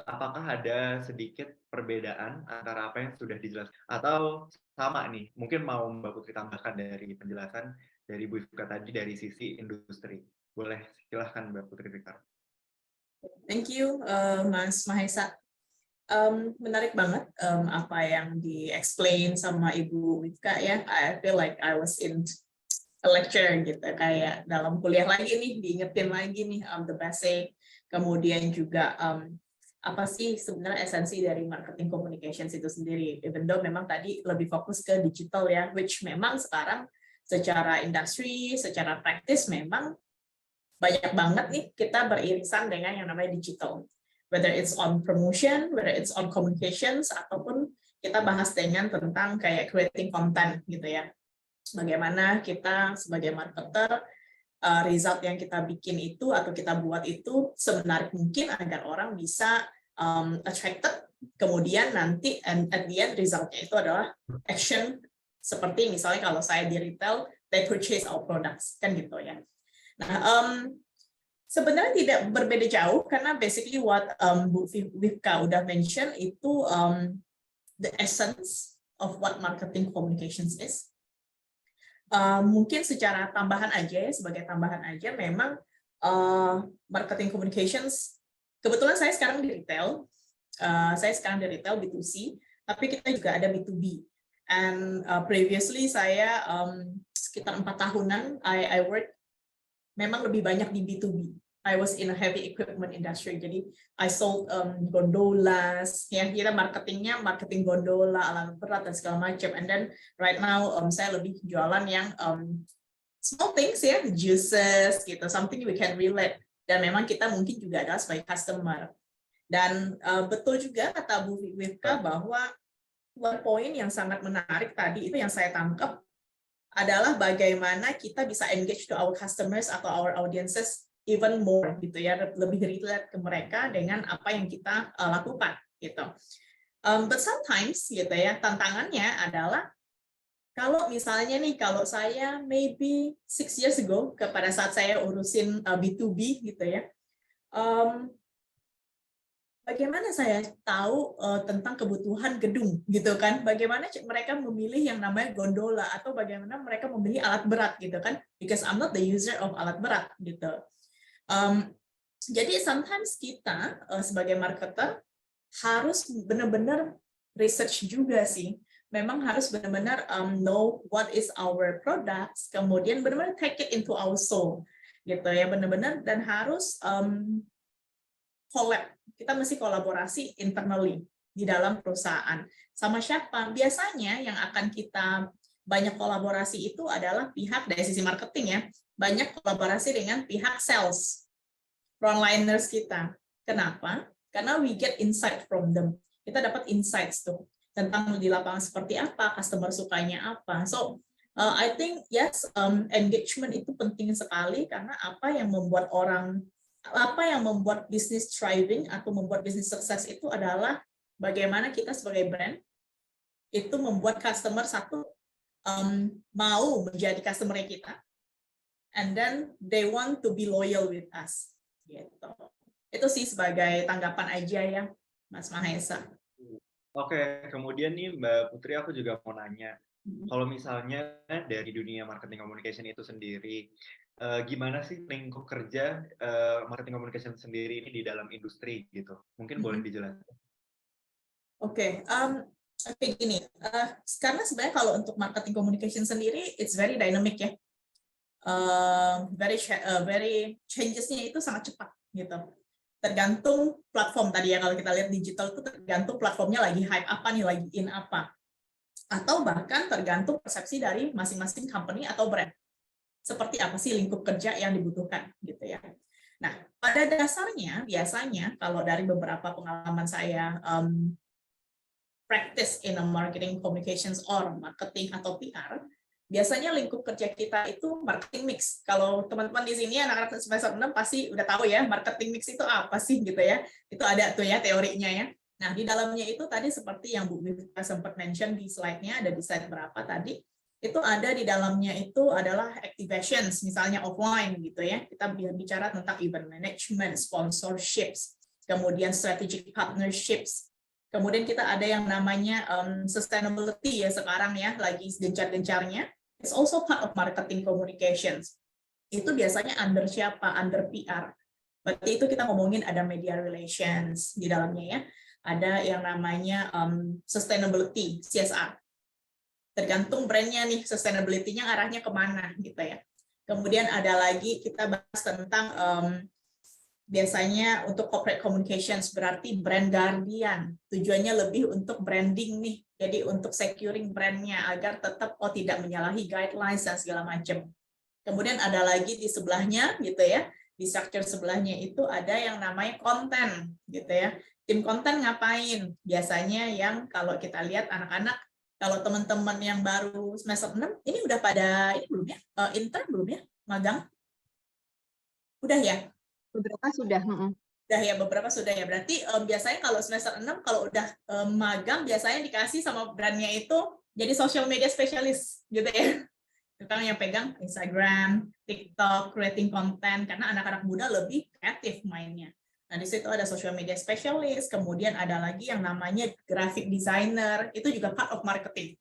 apakah ada sedikit perbedaan antara apa yang sudah dijelaskan atau sama nih? Mungkin mau Mbak Putri tambahkan dari penjelasan dari Bu Ifka tadi dari sisi industri. Boleh, silahkan Mbak Putri Victor. Thank you, Mas Mahesa. Menarik banget apa yang di-explain sama Ibu Wifka ya. I feel like I was in a lecture gitu, kayak dalam kuliah lagi nih, diingetin lagi nih the basic. Kemudian juga apa sih sebenarnya esensi dari marketing communications itu sendiri, even though memang tadi lebih fokus ke digital ya, which memang sekarang secara industri, secara praktis memang banyak banget nih kita beririsan dengan yang namanya digital, whether it's on promotion, whether it's on communications, ataupun kita bahas dengan tentang kayak creating content gitu ya, bagaimana kita sebagai marketer result yang kita bikin itu atau kita buat itu semenarik mungkin agar orang bisa attracted, kemudian nanti at the end resultnya itu adalah action, seperti misalnya kalau saya di retail, they purchase our products, kan gitu ya. Nah, sebenarnya tidak berbeda jauh karena basically what Bu Wifka udah mention itu the essence of what marketing communications is. Mungkin secara tambahan aja ya, sebagai tambahan aja, memang marketing communications, kebetulan saya sekarang di retail, B2C, tapi kita juga ada B2B. And previously saya sekitar 4 tahunan, I work memang lebih banyak di B2B. I was in a heavy equipment industry, jadi I sold gondolas, ya kita marketingnya marketing gondola, alat berat dan segala macam. And then right now saya lebih jualan yang small things ya, juices gitu, something we can relate. Dan memang kita mungkin juga adalah sebagai customer. Dan betul juga kata Bu Wifka bahwa one point yang sangat menarik tadi itu yang saya tangkap, adalah bagaimana kita bisa engage to our customers atau our audiences even more gitu ya, lebih relate ke mereka dengan apa yang kita lakukan gitu. But sometimes gitu ya, tantangannya adalah kalau misalnya nih, kalau saya maybe 6 years ago pada saat saya urusin B2B gitu ya, bagaimana saya tahu tentang kebutuhan gedung gitu kan? Bagaimana mereka memilih yang namanya gondola atau bagaimana mereka memilih alat berat gitu kan? Because I'm not the user of alat berat gitu. Jadi sometimes kita sebagai marketer harus benar-benar research juga sih. Memang harus benar-benar know what is our products, kemudian benar-benar take it into our soul gitu ya, benar-benar, dan harus collab. Kita mesti kolaborasi internally di dalam perusahaan. Sama siapa? Biasanya yang akan kita banyak kolaborasi itu adalah pihak dari sisi marketing ya. Banyak kolaborasi dengan pihak sales, frontliners kita. Kenapa? Karena we get insight from them. Kita dapat insights tuh tentang di lapangan seperti apa, customer sukanya apa. So I think yes, engagement itu penting sekali, karena apa yang membuat bisnis thriving atau membuat bisnis sukses itu adalah bagaimana kita sebagai brand itu membuat customer satu mau menjadi customer kita, and then they want to be loyal with us. Gitu. Itu sih sebagai tanggapan aja ya, Mas Mahesa. Oke, kemudian nih Mbak Putri, aku juga mau nanya, kalau misalnya dari dunia marketing communication itu sendiri, gimana sih lingkup kerja marketing communication sendiri ini di dalam industri gitu? Mungkin boleh dijelaskan. Oke, gini, karena sebenarnya kalau untuk marketing communication sendiri, it's very dynamic ya, very changes-nya itu sangat cepat gitu. Tergantung platform tadi ya, kalau kita lihat digital itu tergantung platformnya lagi hype apa nih, lagi in apa, atau bahkan tergantung persepsi dari masing-masing company atau brand. Seperti apa sih lingkup kerja yang dibutuhkan gitu ya. Nah, pada dasarnya biasanya kalau dari beberapa pengalaman saya practice in a marketing communications or marketing atau PR, biasanya lingkup kerja kita itu marketing mix. Kalau teman-teman di sini anak-anak semester 6 pasti udah tahu ya marketing mix itu apa sih gitu ya. Itu ada tuh ya teorinya ya. Nah, di dalamnya itu tadi seperti yang Bu Vika sempat mention di slide-nya, ada di slide berapa tadi, itu ada di dalamnya itu adalah activations, misalnya offline gitu ya. Kita bicara tentang event management, sponsorships, kemudian strategic partnerships. Kemudian kita ada yang namanya sustainability ya sekarang ya, lagi gencar-gencarnya. It's also part of marketing communications. Itu biasanya under siapa? Under PR. Berarti itu kita ngomongin ada media relations di dalamnya ya. Ada yang namanya sustainability, CSR. Tergantung brandnya nih, sustainability-nya arahnya kemana gitu ya. Kemudian ada lagi kita bahas tentang biasanya untuk corporate communications, berarti brand guardian. Tujuannya lebih untuk branding nih, jadi untuk securing brandnya agar tetap tidak menyalahi guidelines dan segala macam. Kemudian ada lagi di sebelahnya gitu ya, di structure sebelahnya itu ada yang namanya konten gitu ya. Tim konten ngapain? Biasanya yang kalau kita lihat anak-anak, kalau teman-teman yang baru semester 6, ini udah pada ini belum ya? Intern belum ya? Magang? Udah ya? Beberapa sudah. Udah ya, beberapa sudah ya. Berarti biasanya kalau semester 6 kalau udah magang biasanya dikasih sama brandnya itu jadi social media specialist gitu ya. Itu kan yang pegang Instagram, TikTok, creating content, karena anak-anak muda lebih kreatif mainnya. Nah, di situ ada social media specialist, kemudian ada lagi yang namanya graphic designer, itu juga part of marketing.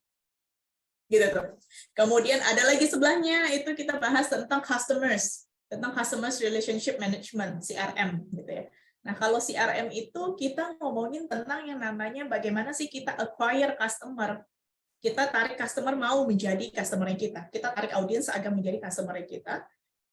Gitu tuh. Kemudian ada lagi sebelahnya itu kita bahas tentang customers relationship management, CRM gitu ya. Nah, kalau CRM itu kita ngomongin tentang yang namanya bagaimana sih kita acquire customer. Kita tarik customer mau menjadi customer kita. Kita tarik audiens agar menjadi customer kita.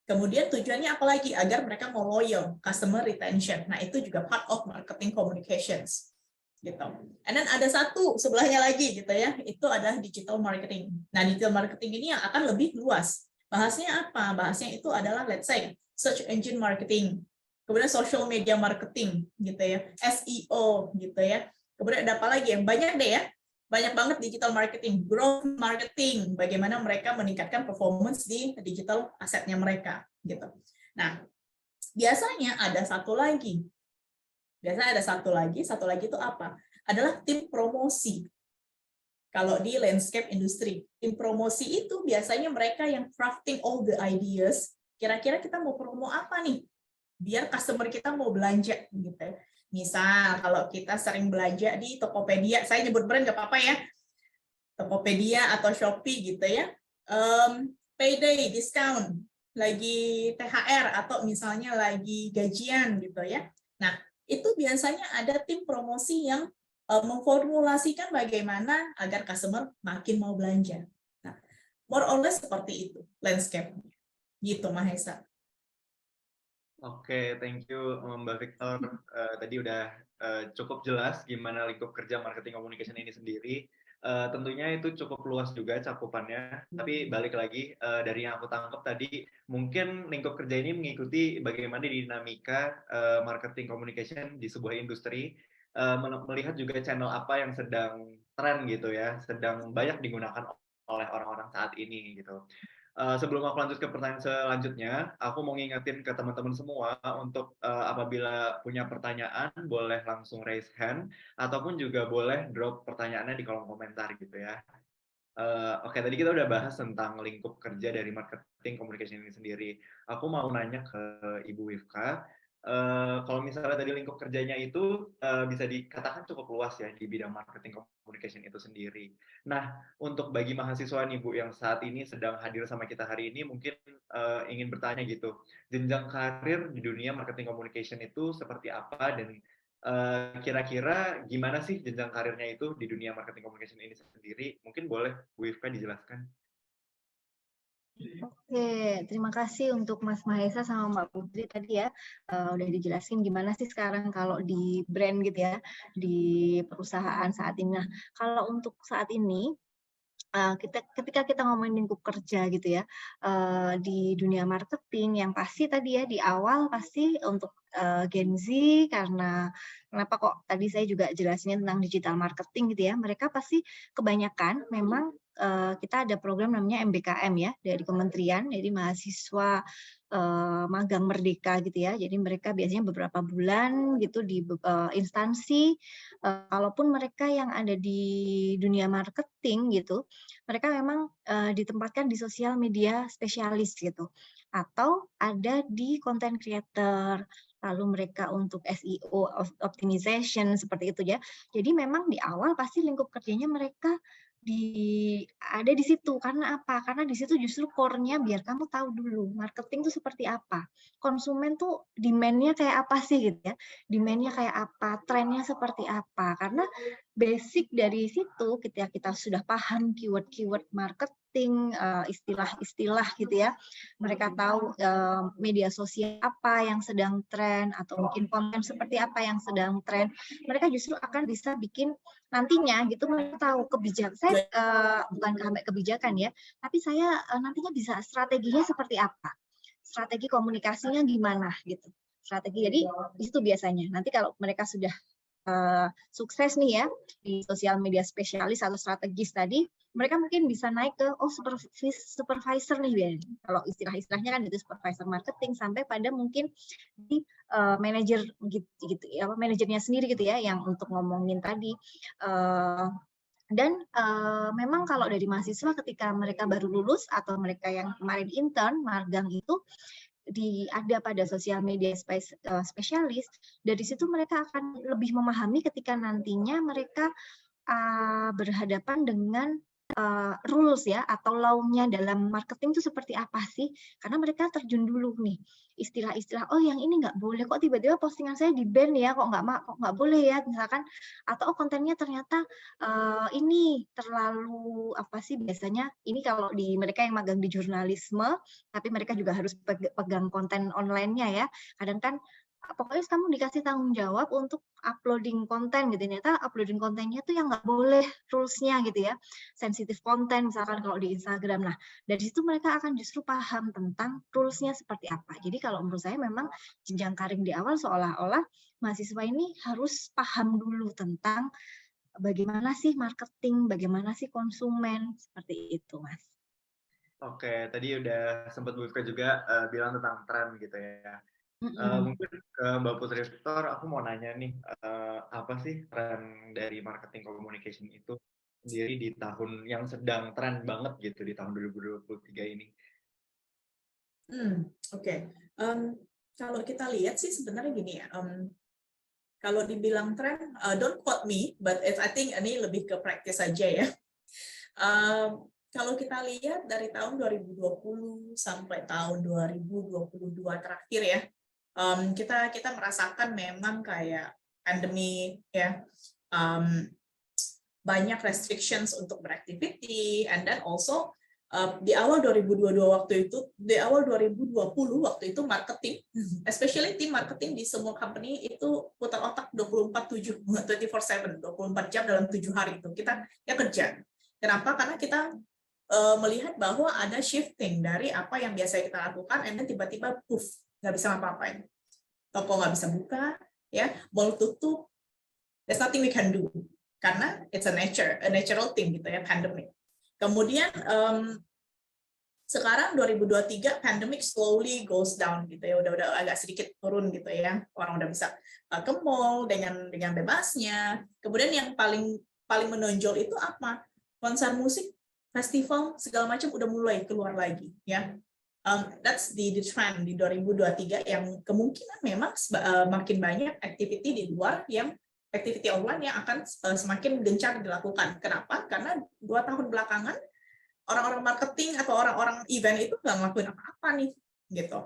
Kemudian tujuannya apa lagi? Agar mereka mau loyal, customer retention. Nah, itu juga part of marketing communications. Gitu. And then ada satu sebelahnya lagi gitu ya, itu adalah digital marketing. Nah, digital marketing ini yang akan lebih luas. Bahasnya apa? Bahasnya itu adalah let's say search engine marketing, kemudian social media marketing gitu ya, SEO gitu ya. Kemudian ada apa lagi yang banyak deh ya. banyak banget digital marketing, growth marketing, bagaimana mereka meningkatkan performance di digital asetnya mereka gitu. Nah, biasanya ada satu lagi. Satu lagi itu apa? Adalah tim promosi. Kalau di landscape industri, tim promosi itu biasanya mereka yang crafting all the ideas. Kira-kira kita mau promo apa nih? Biar customer kita mau belanja gitu. Misal kalau kita sering belanja di Tokopedia, saya nyebut brand nggak apa-apa ya, Tokopedia atau Shopee gitu ya, payday, discount, lagi THR atau misalnya lagi gajian gitu ya. Nah, itu biasanya ada tim promosi yang memformulasikan bagaimana agar customer makin mau belanja. Nah, more or less seperti itu landscape-nya. Gitu, Mahesa. Oke, thank you Mbak Victor. Tadi udah cukup jelas gimana lingkup kerja marketing communication ini sendiri. Tentunya itu cukup luas juga cakupannya. Tapi balik lagi dari yang aku tangkap tadi, mungkin lingkup kerja ini mengikuti bagaimana dinamika marketing communication di sebuah industri, melihat juga channel apa yang sedang tren gitu ya, sedang banyak digunakan oleh orang-orang saat ini gitu. Sebelum aku lanjut ke pertanyaan selanjutnya, aku mau ngingetin ke teman-teman semua untuk apabila punya pertanyaan boleh langsung raise hand ataupun juga boleh drop pertanyaannya di kolom komentar gitu ya. Oke, tadi kita udah bahas tentang lingkup kerja dari marketing communication ini sendiri. Aku mau nanya ke Ibu Wifka, kalau misalnya tadi lingkup kerjanya itu bisa dikatakan cukup luas ya di bidang marketing communication itu sendiri. Nah, untuk bagi mahasiswa nih Bu yang saat ini sedang hadir sama kita hari ini, mungkin ingin bertanya gitu, jenjang karir di dunia marketing communication itu seperti apa dan kira-kira gimana sih jenjang karirnya itu di dunia marketing communication ini sendiri? Mungkin boleh Bu Ifka dijelaskan. Oke, terima kasih untuk Mas Mahesa sama Mbak Putri tadi ya, udah dijelasin gimana sih sekarang kalau di brand gitu ya, di perusahaan saat ini. Nah, kalau untuk saat ini, ketika kita ngomongin lingkup kerja gitu ya, di dunia marketing yang pasti tadi ya di awal pasti untuk Gen Z, karena kenapa kok tadi saya juga jelasinnya tentang digital marketing gitu ya, mereka pasti kebanyakan memang kita ada program namanya MBKM ya dari kementerian, jadi mahasiswa magang merdeka gitu ya, jadi mereka biasanya beberapa bulan gitu di instansi, kalaupun mereka yang ada di dunia marketing gitu, mereka memang ditempatkan di sosial media spesialis gitu, atau ada di content creator, lalu mereka untuk SEO optimization seperti itu ya. Jadi memang di awal pasti lingkup kerjanya mereka ada di situ. Karena apa? Karena di situ justru core-nya biar kamu tahu dulu marketing itu seperti apa. Konsumen tuh demand-nya kayak apa sih gitu ya. Demand-nya kayak apa, trennya seperti apa. Karena basic dari situ ketika kita sudah paham keyword-keyword marketing, istilah-istilah gitu ya. Mereka tahu media sosial apa yang sedang tren atau mungkin konten seperti apa yang sedang tren. Mereka justru akan bisa bikin nantinya gitu mereka tahu kebijakan. Saya bukan sampai kebijakan ya, tapi saya nantinya bisa strateginya seperti apa. Strategi komunikasinya gimana gitu. Strategi jadi itu biasanya. Nanti kalau mereka sudah sukses nih ya di sosial media spesialis atau strategis tadi, mereka mungkin bisa naik ke supervisor nih ya. Kalau istilah-istilahnya kan itu supervisor marketing sampai pada mungkin di manajer gitu ya, manajernya sendiri gitu ya yang untuk ngomongin tadi. Dan memang kalau dari mahasiswa ketika mereka baru lulus atau mereka yang kemarin intern magang itu ada pada sosial media spesialis, dari situ mereka akan lebih memahami ketika nantinya mereka berhadapan dengan rules ya atau law-nya dalam marketing itu seperti apa sih? Karena mereka terjun dulu nih istilah-istilah. Oh yang ini nggak boleh kok tiba-tiba postingan saya di ban ya kok nggak boleh ya misalkan atau kontennya ternyata ini terlalu apa sih biasanya ini kalau di mereka yang magang di jurnalisme tapi mereka juga harus pegang konten online-nya ya. Kadang kan pokoknya kamu dikasih tanggung jawab untuk uploading konten gitu. Ternyata uploading kontennya tuh yang nggak boleh rules-nya gitu ya. Sensitif konten misalkan kalau di Instagram. Nah, dari situ mereka akan justru paham tentang rules-nya seperti apa. Jadi kalau menurut saya memang jenjang karir di awal seolah-olah mahasiswa ini harus paham dulu tentang bagaimana sih marketing, bagaimana sih konsumen, seperti itu, Mas. Oke, tadi udah sempat Bu Ika juga bilang tentang tren gitu ya. Mungkin ke Mbak Putri Victor, aku mau nanya nih, apa sih tren dari marketing communication itu sendiri di tahun yang sedang tren banget gitu di tahun 2023 ini? Oke. Kalau kita lihat sih sebenarnya gini ya, kalau dibilang tren, don't quote me, but I think ini lebih ke practice saja ya. Kalau kita lihat dari tahun 2020 sampai tahun 2022 terakhir ya, kita merasakan memang kayak pandemi ya, banyak restrictions untuk beraktiviti, and then also di awal 2022 waktu itu, di awal 2020 waktu itu marketing, especially tim marketing di semua company itu putar otak 24/7, 24/7, 24 jam dalam 7 hari itu kita kerja. Kenapa? Karena kita melihat bahwa ada shifting dari apa yang biasa kita lakukan, and then tiba-tiba puff, nggak bisa ngapa-ngapain. Toko nggak bisa buka, ya, mall tutup, there's nothing we can do. Karena it's a natural thing gitu ya, pandemic. Kemudian sekarang 2023 pandemic slowly goes down gitu ya, udah agak sedikit turun gitu ya, orang udah bisa ke mall dengan bebasnya. Kemudian yang paling menonjol itu apa? Konser musik, festival segala macam udah mulai keluar lagi ya. That's the trend di 2023 yang kemungkinan memang makin banyak activity di luar yang activity online yang akan semakin gencar dilakukan. Kenapa? Karena 2 tahun belakangan orang-orang marketing atau orang-orang event itu nggak ngelakuin apa-apa nih, gitu.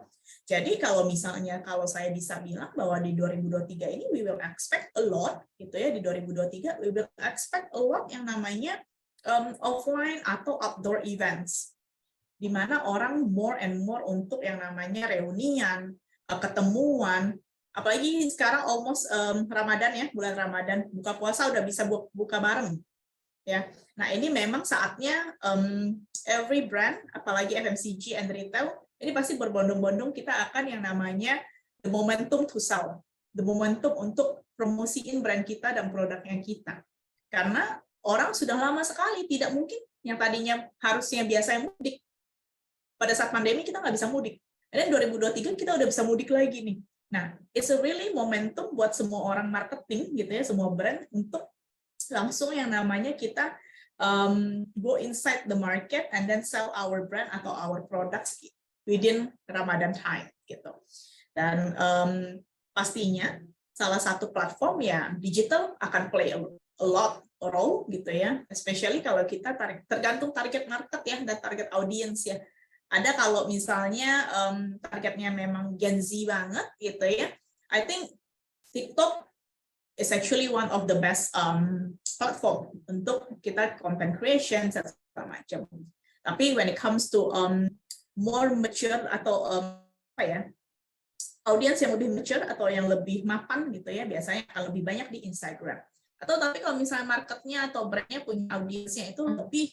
Jadi kalau misalnya saya bisa bilang bahwa di 2023 ini we will expect a lot, gitu ya, di 2023 we will expect a lot yang namanya offline atau outdoor events, di mana orang more and more untuk yang namanya reunian, ketemuan. Apalagi sekarang almost Ramadan ya, bulan Ramadan, buka puasa udah bisa buka bareng ya. Nah, ini memang saatnya every brand, apalagi FMCG and retail, ini pasti berbondong-bondong kita akan yang namanya the momentum to sell, the momentum untuk promosiin brand kita dan produknya kita. Karena orang sudah lama sekali tidak mungkin yang tadinya harusnya biasa yang mudik. Pada saat pandemi kita nggak bisa mudik. Dan 2023 kita udah bisa mudik lagi nih. Nah, it's a really momentum buat semua orang marketing gitu ya, semua brand untuk langsung yang namanya kita go inside the market and then sell our brand atau our products within Ramadan time gitu. Dan pastinya salah satu platform ya digital akan play a lot role gitu ya, especially kalau kita tergantung target market ya dan target audience ya. Ada kalau misalnya targetnya memang Gen Z banget gitu ya, I think TikTok is actually one of the best platform untuk kita content creation segala macam. Tapi when it comes to more mature atau apa ya, audience yang lebih mature atau yang lebih mapan gitu ya, biasanya akan lebih banyak di Instagram. Atau tapi kalau misalnya marketnya atau brandnya punya audiensnya itu lebih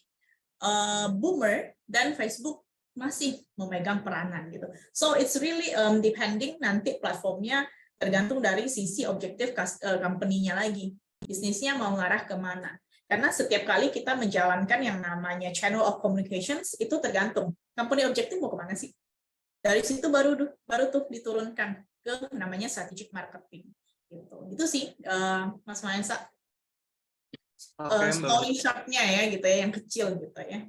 boomer, dan Facebook masih memegang peranan gitu. So it's really depending nanti platformnya, tergantung dari sisi objektif company-nya lagi. Bisnisnya mau ngarah kemana. Karena setiap kali kita menjalankan yang namanya channel of communications, itu tergantung. Company objektif mau kemana sih? Dari situ baru tuh diturunkan ke namanya strategic marketing. Gitu. Itu sih, Mas Mahesa. Story short-nya ya, gitu ya, yang kecil gitu ya.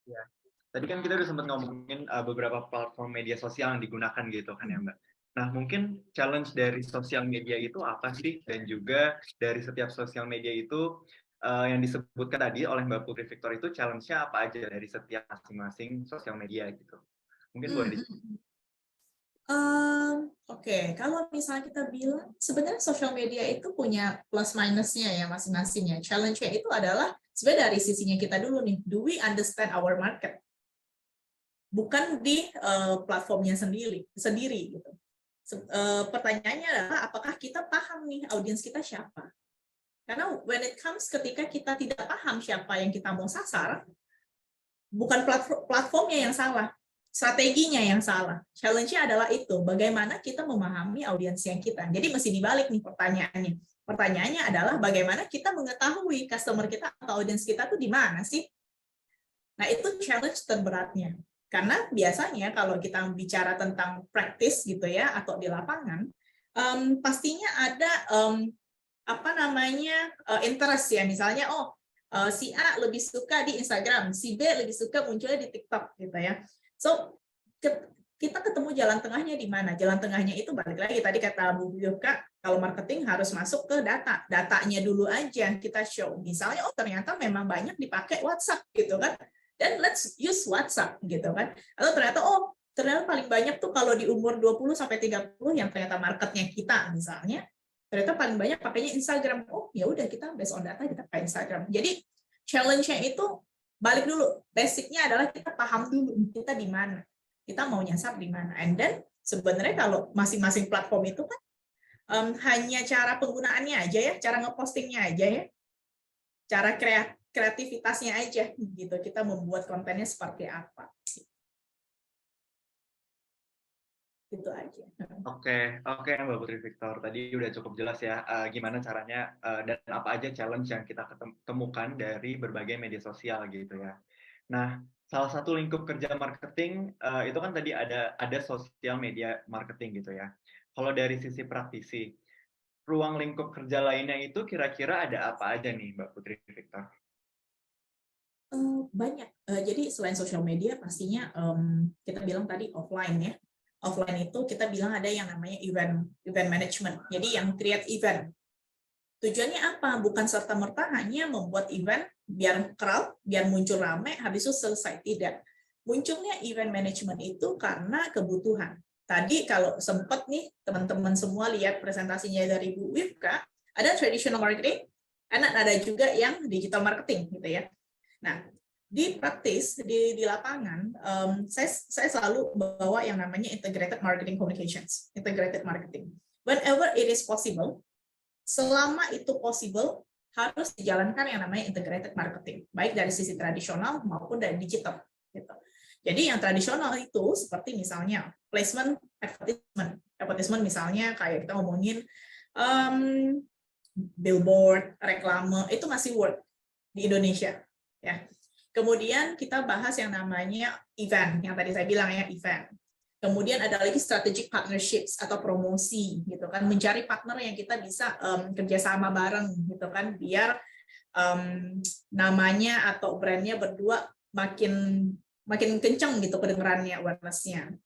Ya. Tadi kan kita udah sempat ngomongin beberapa platform media sosial yang digunakan gitu kan ya Mbak. Nah mungkin challenge dari sosial media itu apa sih? Dan juga dari setiap sosial media itu yang disebutkan tadi oleh Mbak Putri Victor itu challenge-nya apa aja dari setiap masing-masing sosial media gitu? Mungkin boleh Oke, kalau misalnya kita bilang sebenarnya sosial media itu punya plus minusnya ya masing-masing ya. Challenge-nya itu adalah sebenarnya dari sisinya kita dulu nih. Do we understand our market? Bukan di platformnya sendiri gitu. Pertanyaannya adalah apakah kita paham nih audiens kita siapa? Karena when it comes ketika kita tidak paham siapa yang kita mau sasar, bukan platformnya yang salah, strateginya yang salah. Challenge-nya adalah itu, bagaimana kita memahami audiens yang kita. Jadi mesti dibalik nih pertanyaannya. Pertanyaannya adalah bagaimana kita mengetahui customer kita atau audiens kita tuh di mana sih? Nah, itu challenge terberatnya. Karena biasanya kalau kita bicara tentang practice gitu ya, atau di lapangan, pastinya ada apa namanya interest ya. Misalnya, si A lebih suka di Instagram, si B lebih suka munculnya di TikTok gitu ya. So, kita ketemu jalan tengahnya di mana? Jalan tengahnya itu balik lagi tadi kata Bu Yuka, kalau marketing harus masuk ke data. Datanya dulu aja kita show. Misalnya, ternyata memang banyak dipakai WhatsApp gitu kan. Dan let's use WhatsApp gitu kan. Atau ternyata paling banyak tuh kalau di umur 20 sampai 30 yang ternyata marketnya kita misalnya, ternyata paling banyak pakainya Instagram. Oh, ya udah kita based on data kita pakai Instagram. Jadi challenge-nya itu balik dulu. Basicnya adalah kita paham dulu kita di mana. Kita mau nyasar di mana. And then sebenarnya kalau masing-masing platform itu kan hanya cara penggunaannya aja ya, cara ngepostingnya aja ya, cara kreativitasnya aja gitu. Kita membuat kontennya seperti apa. Itu aja. Oke, Mbak Putri Victor. Tadi udah cukup jelas ya gimana caranya dan apa aja challenge yang kita temukan dari berbagai media sosial gitu ya. Nah, salah satu lingkup kerja marketing itu kan tadi ada sosial media marketing gitu ya. Kalau dari sisi praktisi, ruang lingkup kerja lainnya itu kira-kira ada apa aja nih, Mbak Putri Victor? Banyak. Jadi selain sosial media pastinya kita bilang tadi offline ya. Offline itu kita bilang ada yang namanya event management. Jadi yang create event. Tujuannya apa? Bukan serta-merta hanya membuat event biar crowd, biar muncul rame, habis itu selesai. Tidak. Munculnya event management itu karena kebutuhan. Tadi kalau sempat nih teman-teman semua lihat presentasinya dari Bu Wifka, ada traditional marketing, ada juga yang digital marketing gitu ya. Nah, di praktis di lapangan saya selalu bawa yang namanya integrated marketing communications, integrated marketing. Whenever it is possible, selama itu possible harus dijalankan yang namanya integrated marketing, baik dari sisi tradisional maupun dari digital gitu. Jadi yang tradisional itu seperti misalnya placement, advertisement misalnya kayak kita ngomongin billboard, reklame, itu masih work di Indonesia ya. Kemudian kita bahas yang namanya event, yang tadi saya bilang ya, event. Kemudian ada lagi strategic partnerships atau promosi gitu kan, mencari partner yang kita bisa kerjasama bareng gitu kan, biar namanya atau brandnya berdua makin kenceng gitu kedengerannya, awareness-nya.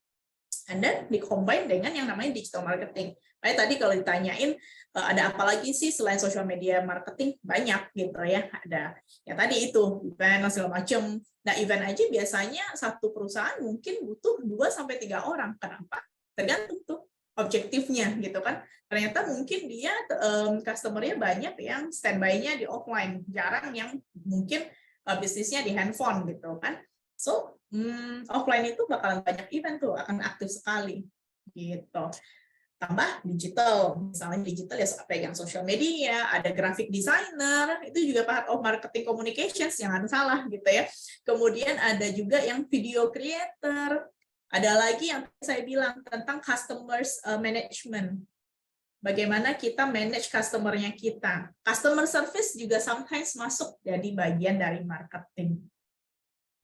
And then di-combine dengan yang namanya digital marketing. Kayak tadi kalau ditanyain ada apa lagi sih selain social media marketing, banyak gitu ya. Ada ya tadi itu event segala macam. Nah, event aja biasanya satu perusahaan mungkin butuh 2-3 orang. Kenapa? Tergantung tuh objektifnya gitu kan. Ternyata mungkin dia customer-nya banyak yang standby-nya di offline, jarang yang mungkin bisnisnya di handphone gitu kan. So, offline itu bakalan banyak event tuh, akan aktif sekali gitu. Tambah digital, misalnya digital ya pegang social media, ada graphic designer, itu juga part of marketing communications, jangan salah gitu ya. Kemudian ada juga yang video creator, ada lagi yang saya bilang tentang customers management. Bagaimana kita manage customer-nya kita. Customer service juga sometimes masuk jadi bagian dari marketing.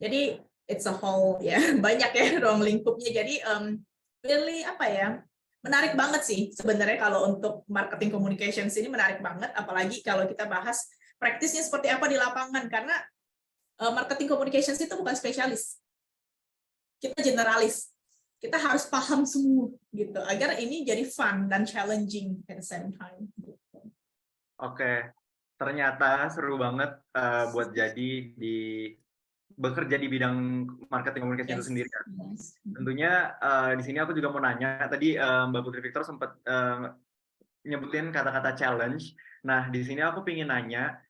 Jadi it's a whole ya, banyak ya ruang lingkupnya. Jadi really apa ya? Menarik banget sih sebenarnya kalau untuk marketing communications ini menarik banget, apalagi kalau kita bahas praktisnya seperti apa di lapangan, karena marketing communications itu bukan spesialis, kita generalis, kita harus paham semua gitu agar ini jadi fun dan challenging at the same time. Oke, ternyata seru banget buat jadi bekerja di bidang marketing komunikasi itu sendiri. Tentunya di sini aku juga mau nanya, tadi Mbak Putri Victor sempat nyebutin kata-kata challenge. Nah, di sini aku pengen nanya,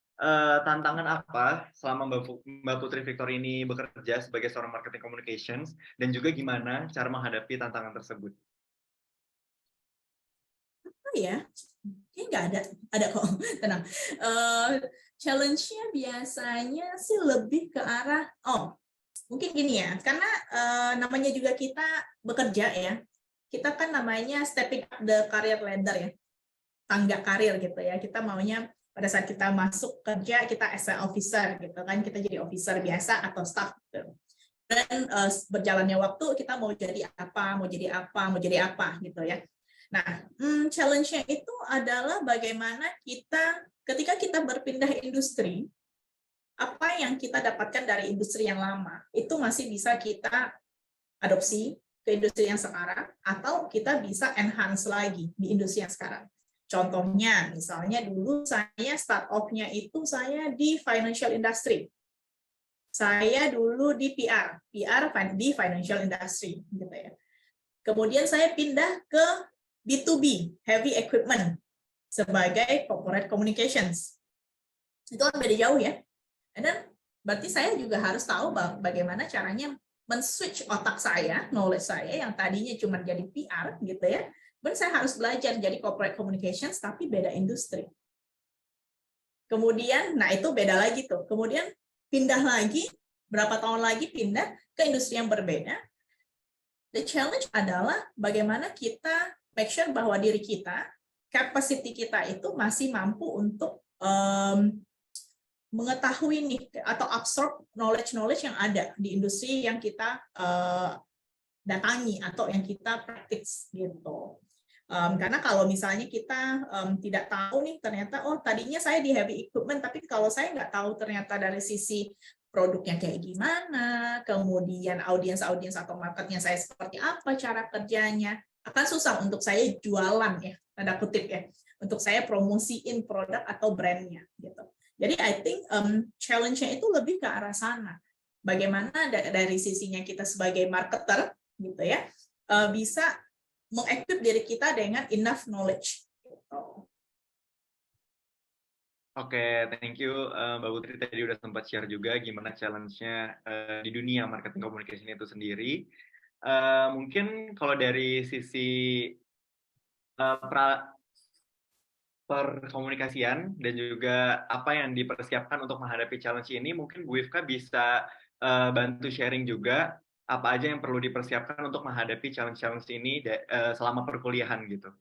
tantangan apa selama Mbak Putri Victor ini bekerja sebagai seorang marketing communications, dan juga gimana cara menghadapi tantangan tersebut? Ya, nggak ada kok, tenang. Challenge-nya biasanya sih lebih ke arah, mungkin gini ya, karena namanya juga kita bekerja ya, kita kan namanya stepping up the career ladder ya. tangga karir gitu ya. Kita maunya pada saat kita masuk kerja kita as a officer gitu kan, kita jadi officer biasa atau staff gitu. Dan berjalannya waktu kita mau jadi apa, mau jadi apa gitu ya. Nah, challenge-nya itu adalah bagaimana kita ketika kita berpindah industri, apa yang kita dapatkan dari industri yang lama itu masih bisa kita adopsi ke industri yang sekarang, atau kita bisa enhance lagi di industri yang sekarang. Contohnya, misalnya dulu saya start off-nya itu saya di financial industry. Saya dulu di PR di financial industry gitu ya. Kemudian saya pindah ke B2B, heavy equipment, sebagai corporate communications. Itu kan beda jauh ya. Dan berarti saya juga harus tahu bagaimana caranya men-switch otak saya, knowledge saya yang tadinya cuma jadi PR gitu ya. Dan saya harus belajar jadi corporate communications tapi beda industri. Kemudian, nah itu beda lagi tuh. Kemudian pindah lagi, berapa tahun lagi pindah ke industri yang berbeda. The challenge adalah bagaimana kita make sure bahwa diri kita, capacity kita itu masih mampu untuk mengetahui nih atau absorb knowledge yang ada di industri yang kita datangi atau yang kita practice gitu. Karena kalau misalnya kita tidak tahu nih ternyata tadinya saya di heavy equipment tapi kalau saya nggak tahu ternyata dari sisi produknya kayak gimana, kemudian audiens atau marketnya saya seperti apa cara kerjanya, akan susah untuk saya jualan ya, tanda kutip ya, untuk saya promosiin produk atau brandnya gitu. Jadi I think challenge-nya itu lebih ke arah sana. Bagaimana dari sisinya kita sebagai marketer gitu ya, bisa mengequip diri kita dengan enough knowledge. Gitu. Oke, thank you Mbak Putri tadi udah sempat share juga gimana challenge-nya di dunia marketing communication itu sendiri. Mungkin kalau dari sisi perkomunikasian dan juga apa yang dipersiapkan untuk menghadapi challenge ini, mungkin Bu Ifka bisa bantu sharing juga apa aja yang perlu dipersiapkan untuk menghadapi challenge-challenge ini selama perkuliahan gitu.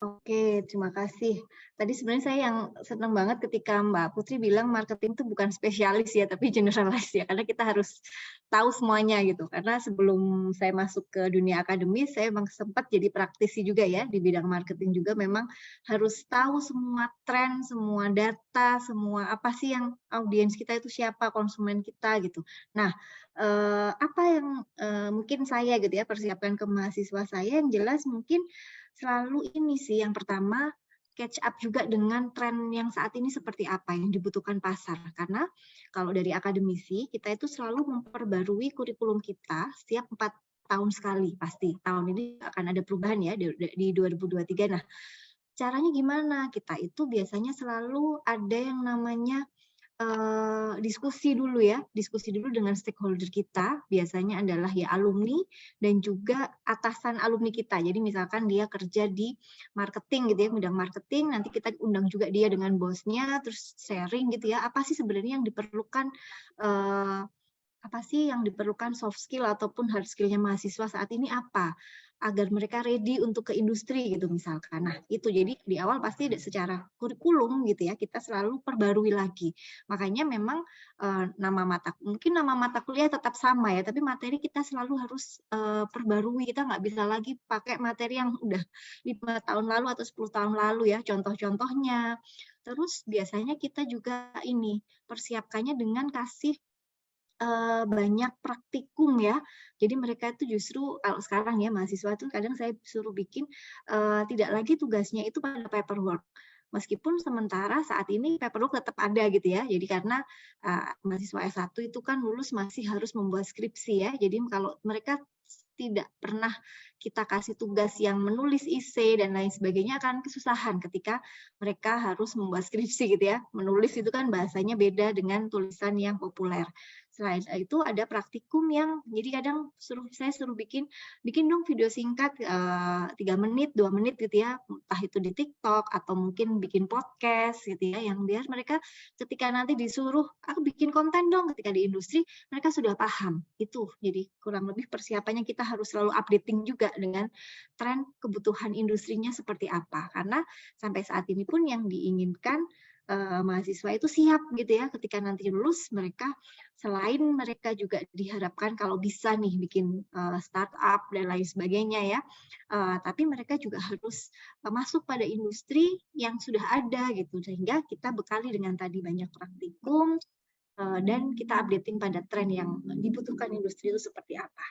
Oke, terima kasih. Tadi sebenarnya saya yang senang banget ketika Mbak Putri bilang marketing itu bukan spesialis ya, tapi generalis ya, karena kita harus tahu semuanya gitu. Karena sebelum saya masuk ke dunia akademis, saya memang sempat jadi praktisi juga ya, di bidang marketing juga memang harus tahu semua tren, semua data, semua apa sih yang audiens kita itu siapa, konsumen kita gitu. Nah, apa yang mungkin saya gitu ya persiapkan ke mahasiswa saya, yang jelas mungkin selalu ini sih, yang pertama catch up juga dengan tren yang saat ini seperti apa yang dibutuhkan pasar. Karena kalau dari akademisi, kita itu selalu memperbarui kurikulum kita setiap 4 tahun sekali pasti. Tahun ini akan ada perubahan ya di 2023. Nah, caranya gimana? Kita itu biasanya selalu ada yang namanya diskusi dulu dengan stakeholder kita, biasanya adalah ya alumni dan juga atasan alumni kita. Jadi misalkan dia kerja di marketing gitu ya, bidang marketing, nanti kita undang juga dia dengan bosnya, terus sharing gitu ya, apa sih sebenarnya yang diperlukan, soft skill ataupun hard skill-nya mahasiswa saat ini apa, agar mereka ready untuk ke industri gitu misalkan. Nah itu jadi di awal pasti secara kurikulum gitu ya kita selalu perbarui lagi. Makanya memang nama mata kuliah tetap sama ya, tapi materi kita selalu harus perbarui. Kita nggak bisa lagi pakai materi yang udah 5 tahun lalu atau 10 tahun lalu ya, contoh-contohnya. Terus biasanya kita juga ini persiapkannya dengan kasih banyak praktikum ya. Jadi mereka itu justru kalau sekarang ya mahasiswa itu kadang saya suruh bikin tidak lagi tugasnya itu pada paperwork. Meskipun sementara saat ini paperwork tetap ada gitu ya. Jadi karena mahasiswa S1 itu kan lulus masih harus membuat skripsi ya. Jadi kalau mereka tidak pernah kita kasih tugas yang menulis essay dan lain sebagainya akan kesusahan ketika mereka harus membuat skripsi gitu ya. Menulis itu kan bahasanya beda dengan tulisan yang populer. Selain itu ada praktikum yang jadi kadang saya suruh bikin dong video singkat 3 menit, 2 menit gitu ya, entah itu di TikTok atau mungkin bikin podcast gitu ya, yang biar mereka ketika nanti disuruh aku bikin konten dong ketika di industri mereka sudah paham. Itu jadi kurang lebih persiapannya kita mereka harus selalu updating juga dengan tren kebutuhan industrinya seperti apa. Karena sampai saat ini pun yang diinginkan mahasiswa itu siap gitu ya, ketika nanti lulus mereka selain mereka juga diharapkan kalau bisa nih bikin startup dan lain sebagainya ya, tapi mereka juga harus masuk pada industri yang sudah ada gitu, sehingga kita bekali dengan tadi banyak praktikum dan kita updating pada tren yang dibutuhkan industri itu seperti apa.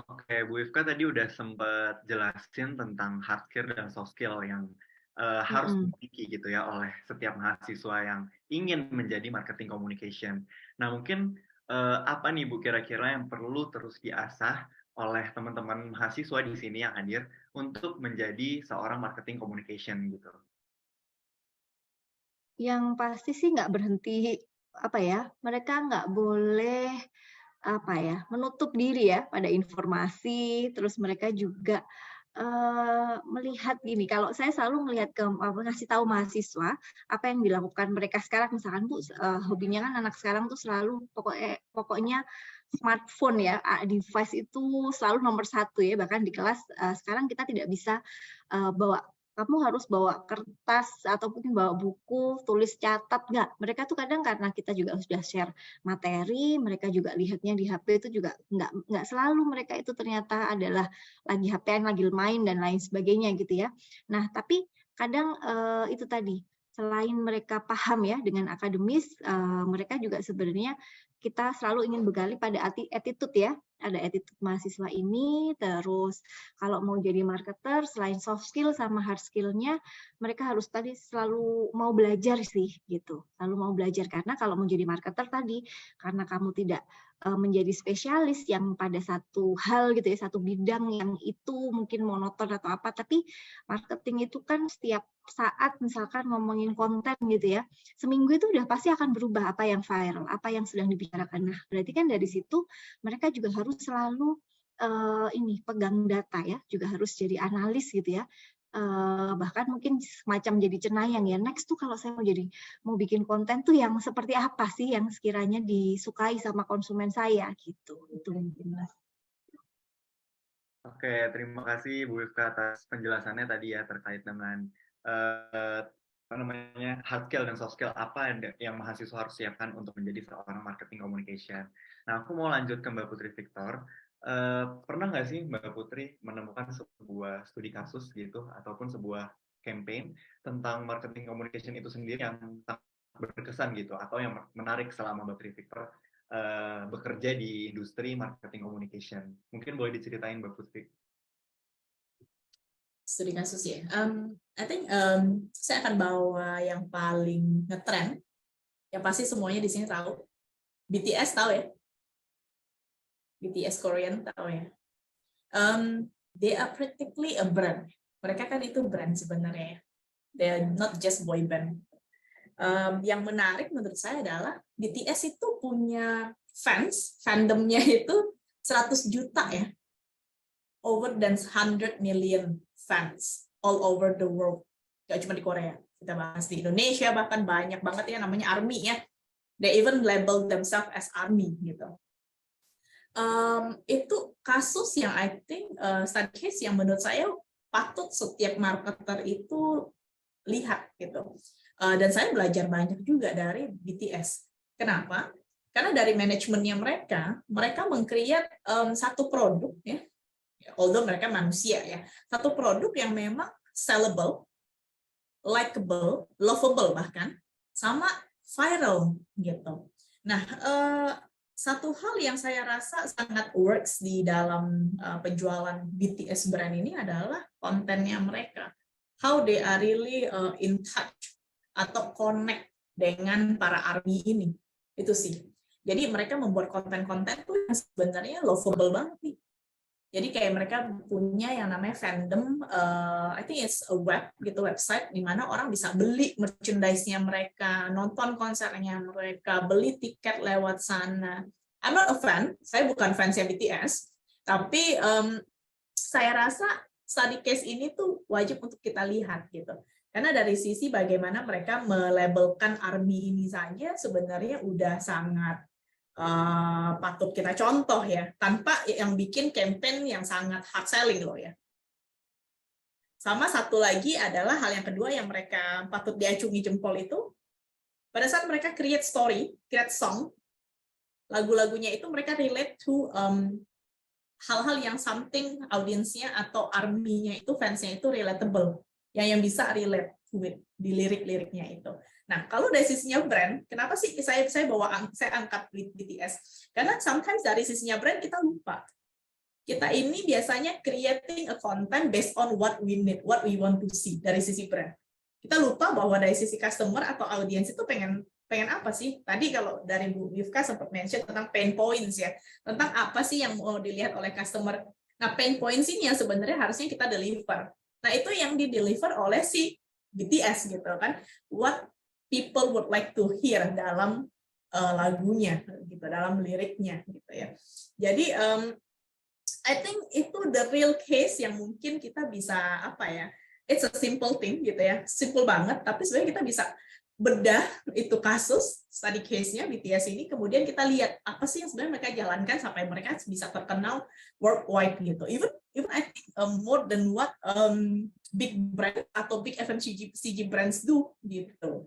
Oke, Bu Ifka tadi udah sempat jelasin tentang hard skill dan soft skill yang harus dimiliki gitu ya oleh setiap mahasiswa yang ingin menjadi marketing communication. Nah, mungkin apa nih Bu kira-kira yang perlu terus diasah oleh teman-teman mahasiswa di sini yang hadir untuk menjadi seorang marketing communication gitu? Yang pasti sih nggak berhenti, mereka nggak boleh menutup diri ya pada informasi, terus mereka juga melihat gini, kalau saya selalu melihat ngasih tahu mahasiswa apa yang dilakukan mereka sekarang, misalkan Bu, hobinya kan anak sekarang tuh selalu pokoknya smartphone ya, device itu selalu nomor 1 ya, bahkan di kelas sekarang kita tidak bisa kamu harus bawa kertas atau mungkin bawa buku, tulis catat, nggak. Mereka tuh kadang karena kita juga sudah share materi, mereka juga lihatnya di HP itu juga nggak selalu mereka itu ternyata adalah lagi HP-an, lagi main dan lain sebagainya gitu ya. Nah, tapi kadang itu tadi, selain mereka paham ya dengan akademis, mereka juga sebenarnya kita selalu ingin begali pada attitude ya. Ada attitude mahasiswa ini, terus kalau mau jadi marketer, selain soft skill sama hard skill-nya, mereka harus tadi selalu mau belajar sih, gitu. Selalu mau belajar, karena kalau mau jadi marketer tadi, karena kamu tidak menjadi spesialis yang pada satu hal gitu ya, satu bidang yang itu mungkin monoton atau apa, tapi marketing itu kan setiap saat misalkan ngomongin konten gitu ya, seminggu itu udah pasti akan berubah apa yang viral, apa yang sedang dibicarakan. Nah, berarti kan dari situ mereka juga harus selalu pegang data ya, juga harus jadi analis gitu ya. Bahkan mungkin semacam jadi cenayang ya. Next tuh kalau saya mau bikin konten tuh yang seperti apa sih yang sekiranya disukai sama konsumen saya gitu. Itu mungkin lah. Oke, terima kasih Bu Ifka atas penjelasannya tadi ya terkait dengan hard skill dan soft skill apa yang mahasiswa harus siapkan untuk menjadi seorang marketing communication. Nah, aku mau lanjut ke Mbak Putri Victor. Pernah nggak sih Mbak Putri menemukan sebuah studi kasus gitu ataupun sebuah campaign tentang marketing communication itu sendiri yang berkesan gitu atau yang menarik selama Mbak Putri Victor bekerja di industri marketing communication? Mungkin boleh diceritain Mbak Putri. Studi kasus ya. I think saya akan bawa yang paling ngetrend. Yang pasti semuanya di sini tahu. BTS tahu ya? BTS Korean tahu ya? They are practically a brand. Mereka kan itu brand sebenarnya. They are not just boy band. Yang menarik menurut saya adalah BTS itu punya fandomnya itu 100 juta ya. Over than 100 million fans all over the world. Gak cuma di Korea. Kita bahas di Indonesia bahkan banyak banget ya namanya ARMY ya. They even label themselves as ARMY gitu. Itu kasus yang I think study case yang menurut saya patut setiap marketer itu lihat gitu. Dan saya belajar banyak juga dari BTS. Kenapa? Karena dari manajemennya mereka meng-create satu produk ya. Although mereka manusia ya. Satu produk yang memang sellable, likable, lovable bahkan, sama viral gitu. Nah, satu hal yang saya rasa sangat works di dalam penjualan BTS brand ini adalah kontennya mereka. How they are really in touch atau connect dengan para ARMY ini. Itu sih. Jadi mereka membuat konten-konten tuh yang sebenarnya lovable banget nih. Jadi kayak mereka punya yang namanya fandom, I think it's a website di mana orang bisa beli merchandise-nya mereka, nonton konsernya mereka, beli tiket lewat sana. I'm not a fan, saya bukan fansnya BTS, tapi saya rasa study case ini tuh wajib untuk kita lihat gitu. Karena dari sisi bagaimana mereka melabelkan ARMY ini saja sebenarnya udah sangat patut kita contoh ya, tanpa yang bikin campaign yang sangat hard selling loh ya. Sama satu lagi adalah hal yang kedua yang mereka patut diacungi jempol itu, pada saat mereka create story, create song, lagu-lagunya itu mereka relate to hal-hal yang something audiensnya atau army-nya itu, fansnya itu relatable, yang bisa relate with di lirik-liriknya itu. Nah, kalau dari sisinya brand, kenapa sih saya angkat BTS? Karena sometimes dari sisinya brand kita lupa. Kita ini biasanya creating a content based on what we need, what we want to see dari sisi brand. Kita lupa bahwa dari sisi customer atau audiens itu pengen apa sih? Tadi kalau dari Bu Yufka sempat mention tentang pain points ya, tentang apa sih yang mau dilihat oleh customer. Nah, pain points ini yang sebenarnya harusnya kita deliver. Nah, itu yang di-deliver oleh si BTS gitu kan. What people would like to hear dalam lagunya gitu, dalam liriknya gitu ya. Jadi I think itu the real case yang mungkin kita bisa it's a simple thing gitu ya, simple banget, tapi sebenarnya kita bisa bedah itu kasus study case-nya BTS ini, kemudian kita lihat apa sih yang sebenarnya mereka jalankan sampai mereka bisa terkenal worldwide gitu. Even I think more than what big brand atau big FMCG brands do gitu.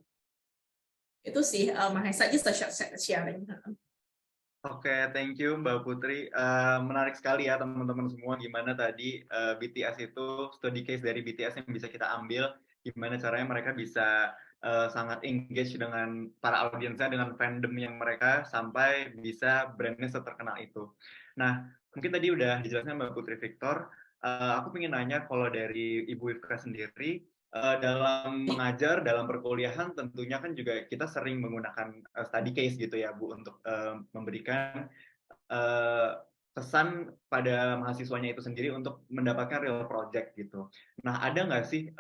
Itu sih Mahesa just sharing. Oke, thank you Mbak Putri. Menarik sekali ya teman-teman semua, gimana tadi BTS itu, study case dari BTS yang bisa kita ambil, gimana caranya mereka bisa sangat engage dengan para audiensnya, dengan fandom yang mereka, sampai bisa brandnya seterkenal itu. Nah, mungkin tadi udah dijelaskan Mbak Putri Victor, aku ingin nanya kalau dari Ibu Yufka sendiri, dalam mengajar, dalam perkuliahan tentunya kan juga kita sering menggunakan study case gitu ya Bu, untuk memberikan pesan pada mahasiswanya itu sendiri untuk mendapatkan real project gitu. Nah, ada nggak sih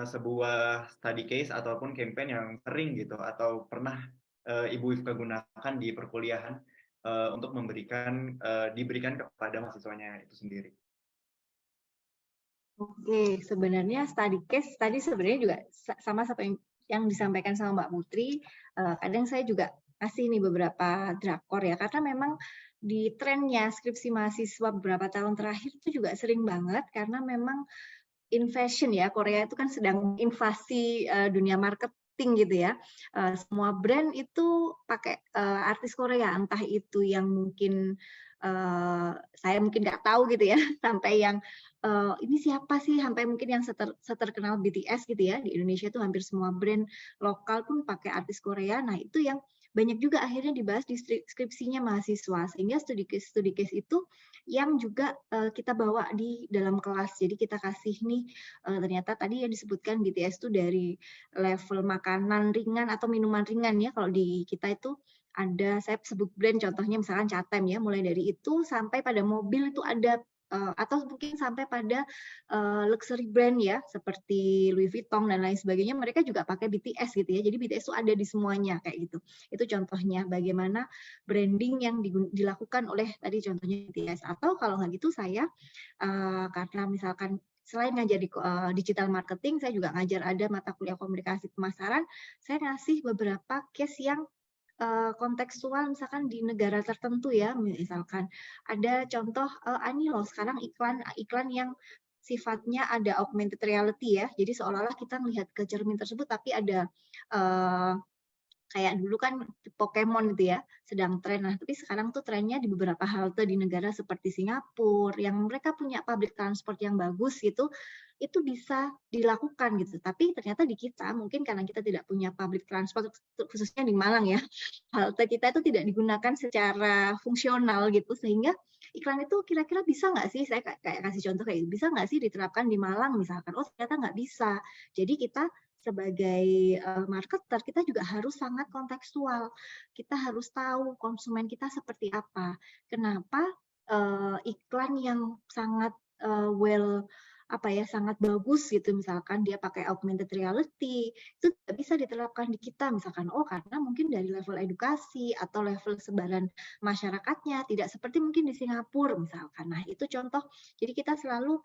sebuah study case ataupun campaign yang sering gitu atau pernah Ibu Yufka gunakan di perkuliahan untuk diberikan kepada mahasiswanya itu sendiri? Oke, sebenarnya study case tadi sebenarnya juga sama satu yang disampaikan sama Mbak Putri. Kadang saya juga kasih nih beberapa drakor ya, karena memang di trennya skripsi mahasiswa beberapa tahun terakhir itu juga sering banget, karena memang in fashion ya, Korea itu kan sedang invasi dunia marketing gitu ya. Semua brand itu pakai artis Korea, entah itu yang mungkin saya mungkin nggak tahu gitu ya, sampai yang ini siapa sih, sampai mungkin yang seterkenal BTS gitu ya. Di Indonesia itu hampir semua brand lokal pun pakai artis Korea. Nah, itu yang banyak juga akhirnya dibahas di skripsinya mahasiswa, sehingga studi case itu yang juga kita bawa di dalam kelas. Jadi kita kasih nih ternyata tadi yang disebutkan BTS itu dari level makanan ringan atau minuman ringan ya. Kalau di kita itu ada, saya sebut brand contohnya misalkan Catem ya, mulai dari itu sampai pada mobil itu ada, atau mungkin sampai pada luxury brand ya, seperti Louis Vuitton dan lain sebagainya, mereka juga pakai BTS gitu ya. Jadi BTS itu ada di semuanya kayak gitu. Itu contohnya bagaimana branding yang dilakukan oleh tadi contohnya BTS. Atau kalau nggak gitu saya karena misalkan selain ngajar di digital marketing, saya juga ngajar ada mata kuliah komunikasi pemasaran. Saya ngasih beberapa case yang kontekstual misalkan di negara tertentu ya, misalkan ada contoh ini loh sekarang iklan yang sifatnya ada augmented reality ya, jadi seolah-olah kita melihat ke cermin tersebut tapi ada kayak dulu kan Pokemon gitu ya, sedang tren. Nah, tapi sekarang tuh trennya di beberapa halte di negara seperti Singapura, yang mereka punya public transport yang bagus gitu, itu bisa dilakukan gitu. Tapi ternyata di kita, mungkin karena kita tidak punya public transport, khususnya di Malang ya, halte kita itu tidak digunakan secara fungsional gitu, sehingga iklan itu kira-kira bisa nggak sih, saya kayak kasih contoh kayak bisa nggak sih diterapkan di Malang misalkan, oh ternyata nggak bisa. Jadi kita sebagai marketer, kita juga harus sangat kontekstual. Kita harus tahu konsumen kita seperti apa. Kenapa iklan yang sangat sangat bagus gitu, misalkan dia pakai augmented reality, itu tidak bisa diterapkan di kita, misalkan, karena mungkin dari level edukasi atau level sebaran masyarakatnya tidak seperti mungkin di Singapura, misalkan. Nah, itu contoh. Jadi kita selalu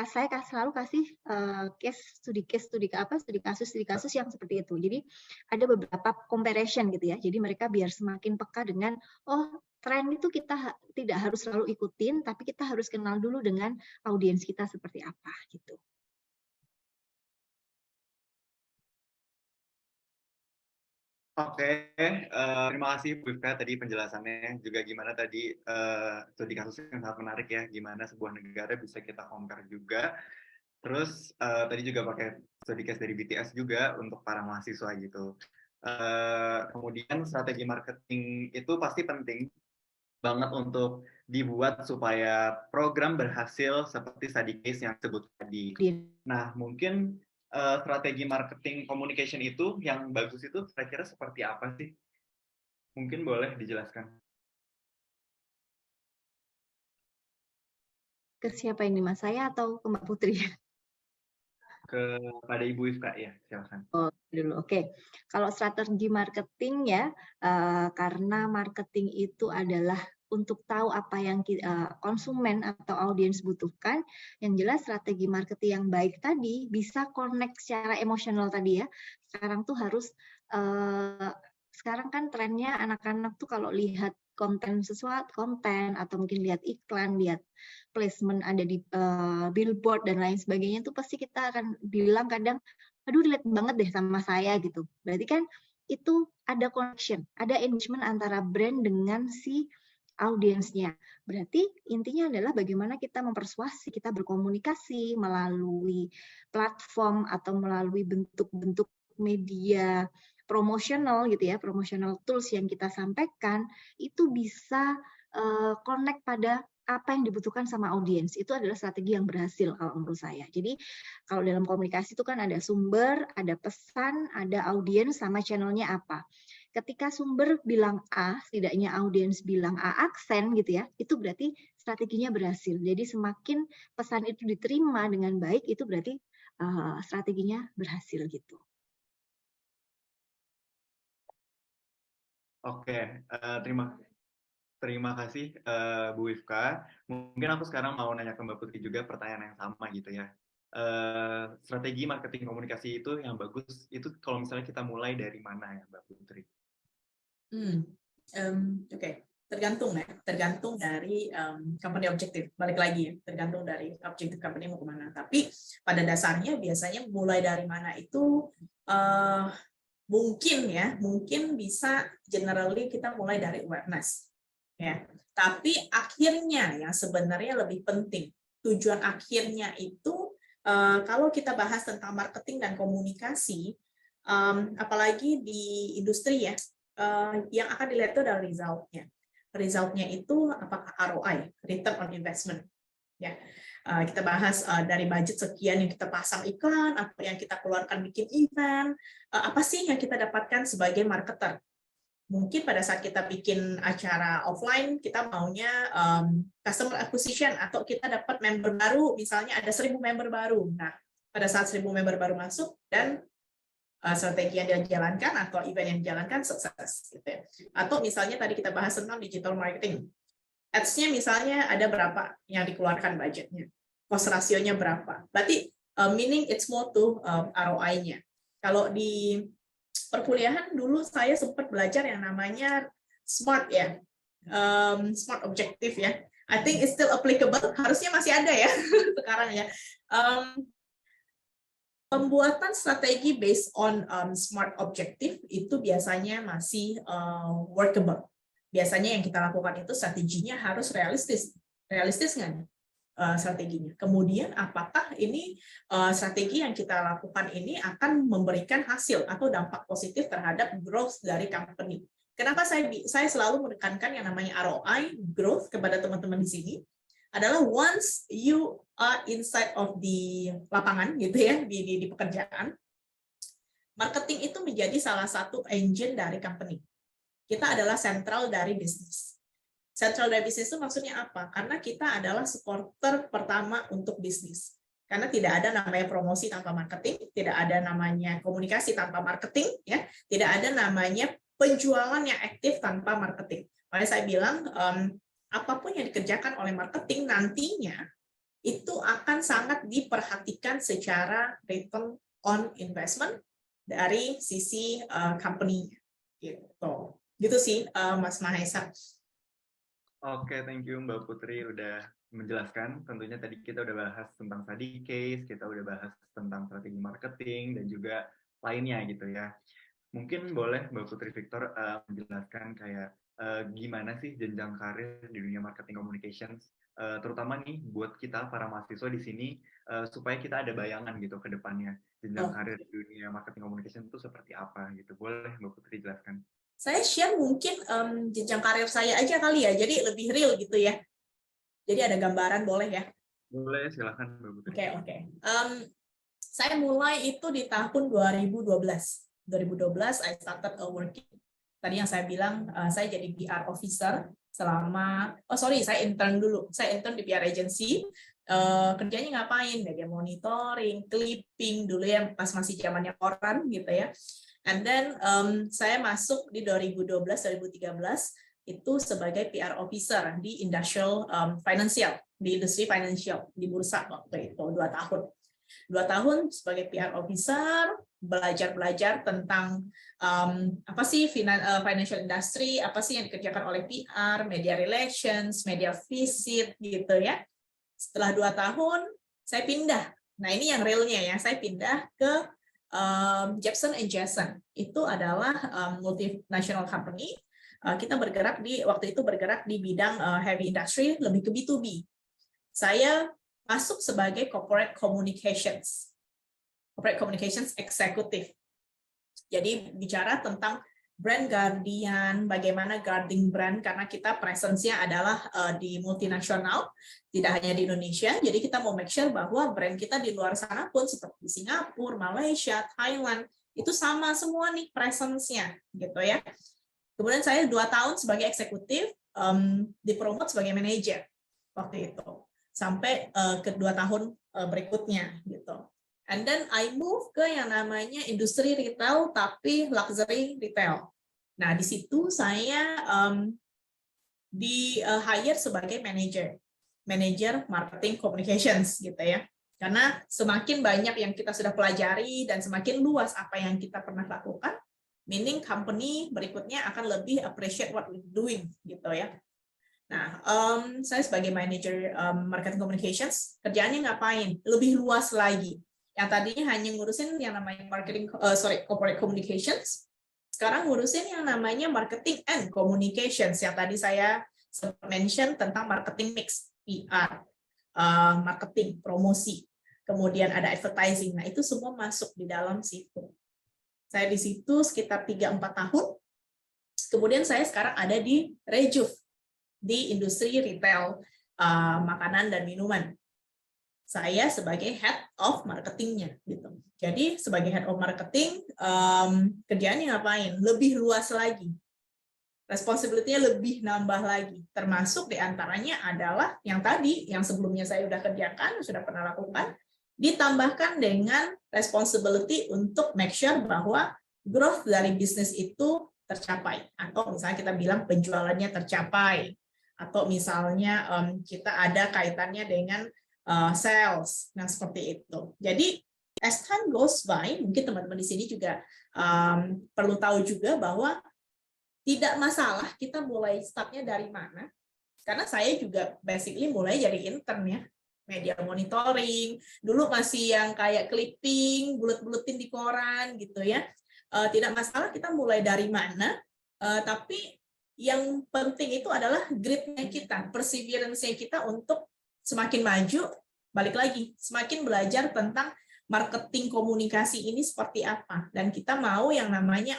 saya selalu kasih studi kasus yang seperti itu. Jadi ada beberapa comparison gitu ya. Jadi mereka biar semakin peka dengan tren itu kita tidak harus selalu ikutin, tapi kita harus kenal dulu dengan audiens kita seperti apa gitu. Oke, terima kasih Bu Ifka tadi penjelasannya, juga gimana tadi studi kasus yang sangat menarik ya, gimana sebuah negara bisa kita compare juga. Terus tadi juga pakai studi case dari BTS juga untuk para mahasiswa gitu. Kemudian strategi marketing itu pasti penting banget untuk dibuat supaya program berhasil seperti study case yang disebut tadi. Nah, mungkin strategi marketing communication itu yang bagus itu kira-kira seperti apa sih? Mungkin boleh dijelaskan. Ke siapa ini, Mas? Saya atau ke Mbak Putri? Kepada Ibu Ifka ya, silakan. Dulu. Oke. Kalau strategi marketing ya, karena marketing itu adalah untuk tahu apa yang konsumen atau audiens butuhkan, yang jelas strategi marketing yang baik tadi bisa connect secara emosional tadi ya. Sekarang tuh harus, sekarang kan trennya anak-anak tuh kalau lihat konten atau mungkin lihat iklan, lihat placement ada di billboard dan lain sebagainya, tuh pasti kita akan bilang kadang, aduh relate banget deh sama saya gitu. Berarti kan itu ada connection, ada engagement antara brand dengan si audiensnya. Berarti intinya adalah bagaimana kita mempersuasi, kita berkomunikasi melalui platform atau melalui bentuk-bentuk media promosional gitu ya, promotional tools yang kita sampaikan, itu bisa connect pada apa yang dibutuhkan sama audiens. Itu adalah strategi yang berhasil kalau menurut saya. Jadi kalau dalam komunikasi itu kan ada sumber, ada pesan, ada audiens, sama channelnya apa. Ketika sumber bilang A, setidaknya audiens bilang A aksen gitu ya, itu berarti strateginya berhasil. Jadi semakin pesan itu diterima dengan baik, itu berarti strateginya berhasil gitu. Oke, terima kasih Bu Ifka. Mungkin aku sekarang mau nanya ke Mbak Putri juga pertanyaan yang sama gitu ya. Strategi marketing komunikasi itu yang bagus, itu kalau misalnya kita mulai dari mana ya Mbak Putri? Oke. Tergantung dari company objektif. Balik lagi ya, tergantung dari objektif company mau kemana. Tapi pada dasarnya biasanya mulai dari mana itu mungkin bisa generally kita mulai dari awareness. Ya. Tapi akhirnya yang sebenarnya lebih penting, tujuan akhirnya itu kalau kita bahas tentang marketing dan komunikasi, apalagi di industri ya, yang akan dilihat itu adalah resultnya. Resultnya itu apakah ROI, return on investment. Ya, kita bahas dari budget sekian yang kita pasang iklan, apa yang kita keluarkan bikin event, apa sih yang kita dapatkan sebagai marketer. Mungkin pada saat kita bikin acara offline, kita maunya customer acquisition, atau kita dapat member baru, misalnya ada 1.000 member baru. Nah, pada saat 1.000 member baru masuk, dan strategi yang dijalankan atau event yang dijalankan sukses. Gitu ya. Atau misalnya tadi kita bahas tentang digital marketing. Ads-nya misalnya ada berapa yang dikeluarkan budgetnya. Cost ratio-nya berapa. Berarti meaning it's more to ROI-nya. Kalau di perkuliahan dulu saya sempat belajar yang namanya SMART ya, SMART objective ya. I think it's still applicable, harusnya masih ada ya sekarang ya. Pembuatan strategi based on SMART objective itu biasanya masih workable. Biasanya yang kita lakukan itu strateginya harus realistis nggak strateginya. Kemudian apakah ini strategi yang kita lakukan ini akan memberikan hasil atau dampak positif terhadap growth dari company. Kenapa saya selalu menekankan yang namanya ROI, growth, kepada teman-teman di sini, adalah once you are inside of the lapangan gitu ya, di pekerjaan, marketing itu menjadi salah satu engine dari company. Kita adalah sentral dari bisnis. Central dari bisnis itu maksudnya apa? Karena kita adalah supporter pertama untuk bisnis. Karena tidak ada namanya promosi tanpa marketing, tidak ada namanya komunikasi tanpa marketing, ya, tidak ada namanya penjualan yang aktif tanpa marketing. Makanya saya bilang apapun yang dikerjakan oleh marketing nantinya itu akan sangat diperhatikan secara return on investment dari sisi company gitu. Gitu sih Mas Mahesa. Oke, thank you Mbak Putri udah menjelaskan. Tentunya tadi kita udah bahas tentang study case, kita udah bahas tentang strategi marketing dan juga lainnya gitu ya. Mungkin boleh Mbak Putri Victor menjelaskan kayak gimana sih jenjang karir di dunia marketing communications, terutama nih buat kita para mahasiswa di sini supaya kita ada bayangan gitu ke depannya jenjang karir di dunia marketing communication itu seperti apa gitu. Boleh Mbak Putri jelaskan? Saya share mungkin jenjang karir saya aja kali ya, jadi lebih real gitu ya. Jadi ada gambaran boleh ya? Boleh, silakan Mbak Putri. Oke. Saya mulai itu di tahun 2012. 2012 I started working. Tadi yang saya bilang saya jadi PR officer selama, saya intern dulu. Saya intern di PR agency. Kerjanya ngapain? Media monitoring, clipping dulu ya pas masih zamannya koran gitu ya. And then saya masuk di 2012-2013 itu sebagai PR officer di industrial financial, di industri financial, di bursa waktu itu 2 tahun. 2 tahun sebagai PR officer, belajar tentang apa sih financial industry, apa sih yang dikerjakan oleh PR, media relations, media visit gitu ya. Setelah 2 tahun, saya pindah. Nah ini yang realnya ya, saya pindah ke Jepson & Jason. Itu adalah multinational company. Kita waktu itu bergerak di bidang heavy industry, lebih ke B2B. Saya masuk sebagai corporate communications executive. Jadi bicara tentang brand guardian, bagaimana guarding brand, karena kita presence-nya adalah di multinasional, tidak hanya di Indonesia, jadi kita mau make sure bahwa brand kita di luar sana pun seperti Singapura, Malaysia, Thailand, itu sama semua nih presence-nya, gitu ya. Kemudian saya 2 tahun sebagai eksekutif, dipromot sebagai manajer waktu itu, sampai ke 2 tahun berikutnya, gitu. And then I move ke yang namanya industri retail tapi luxury retail. Nah, di situ saya di hire sebagai manager marketing communications gitu ya. Karena semakin banyak yang kita sudah pelajari dan semakin luas apa yang kita pernah lakukan, meaning company berikutnya akan lebih appreciate what we're doing gitu ya. Nah, saya sebagai manager marketing communications, kerjaannya ngapain? Lebih luas lagi. Yang tadinya hanya ngurusin yang namanya corporate communications, sekarang ngurusin yang namanya marketing and communications, yang tadi saya mention tentang marketing mix, PR, marketing, promosi, kemudian ada advertising. Nah, itu semua masuk di dalam situ. Saya di situ sekitar 3-4 tahun. Kemudian saya sekarang ada di Rejuv, di industri retail, makanan dan minuman. Saya sebagai head of marketingnya gitu. Jadi sebagai head of marketing, kerjaannya ngapain? Lebih luas lagi. Responsibility-nya lebih nambah lagi. Termasuk diantaranya adalah yang tadi, yang sebelumnya saya sudah kerjakan, sudah pernah lakukan, ditambahkan dengan responsibility untuk make sure bahwa growth dari bisnis itu tercapai. Atau misalnya kita bilang penjualannya tercapai. Atau misalnya kita ada kaitannya dengan sales, nah seperti itu. Jadi as time goes by, mungkin teman-teman di sini juga perlu tahu juga bahwa tidak masalah kita mulai startnya dari mana, karena saya juga basically mulai dari intern ya, media monitoring, dulu masih yang kayak clipping, bulet-buletin di koran gitu ya. Tidak masalah kita mulai dari mana, tapi yang penting itu adalah grit-nya kita, perseverance-nya kita untuk semakin maju, balik lagi, semakin belajar tentang marketing komunikasi ini seperti apa. Dan kita mau yang namanya,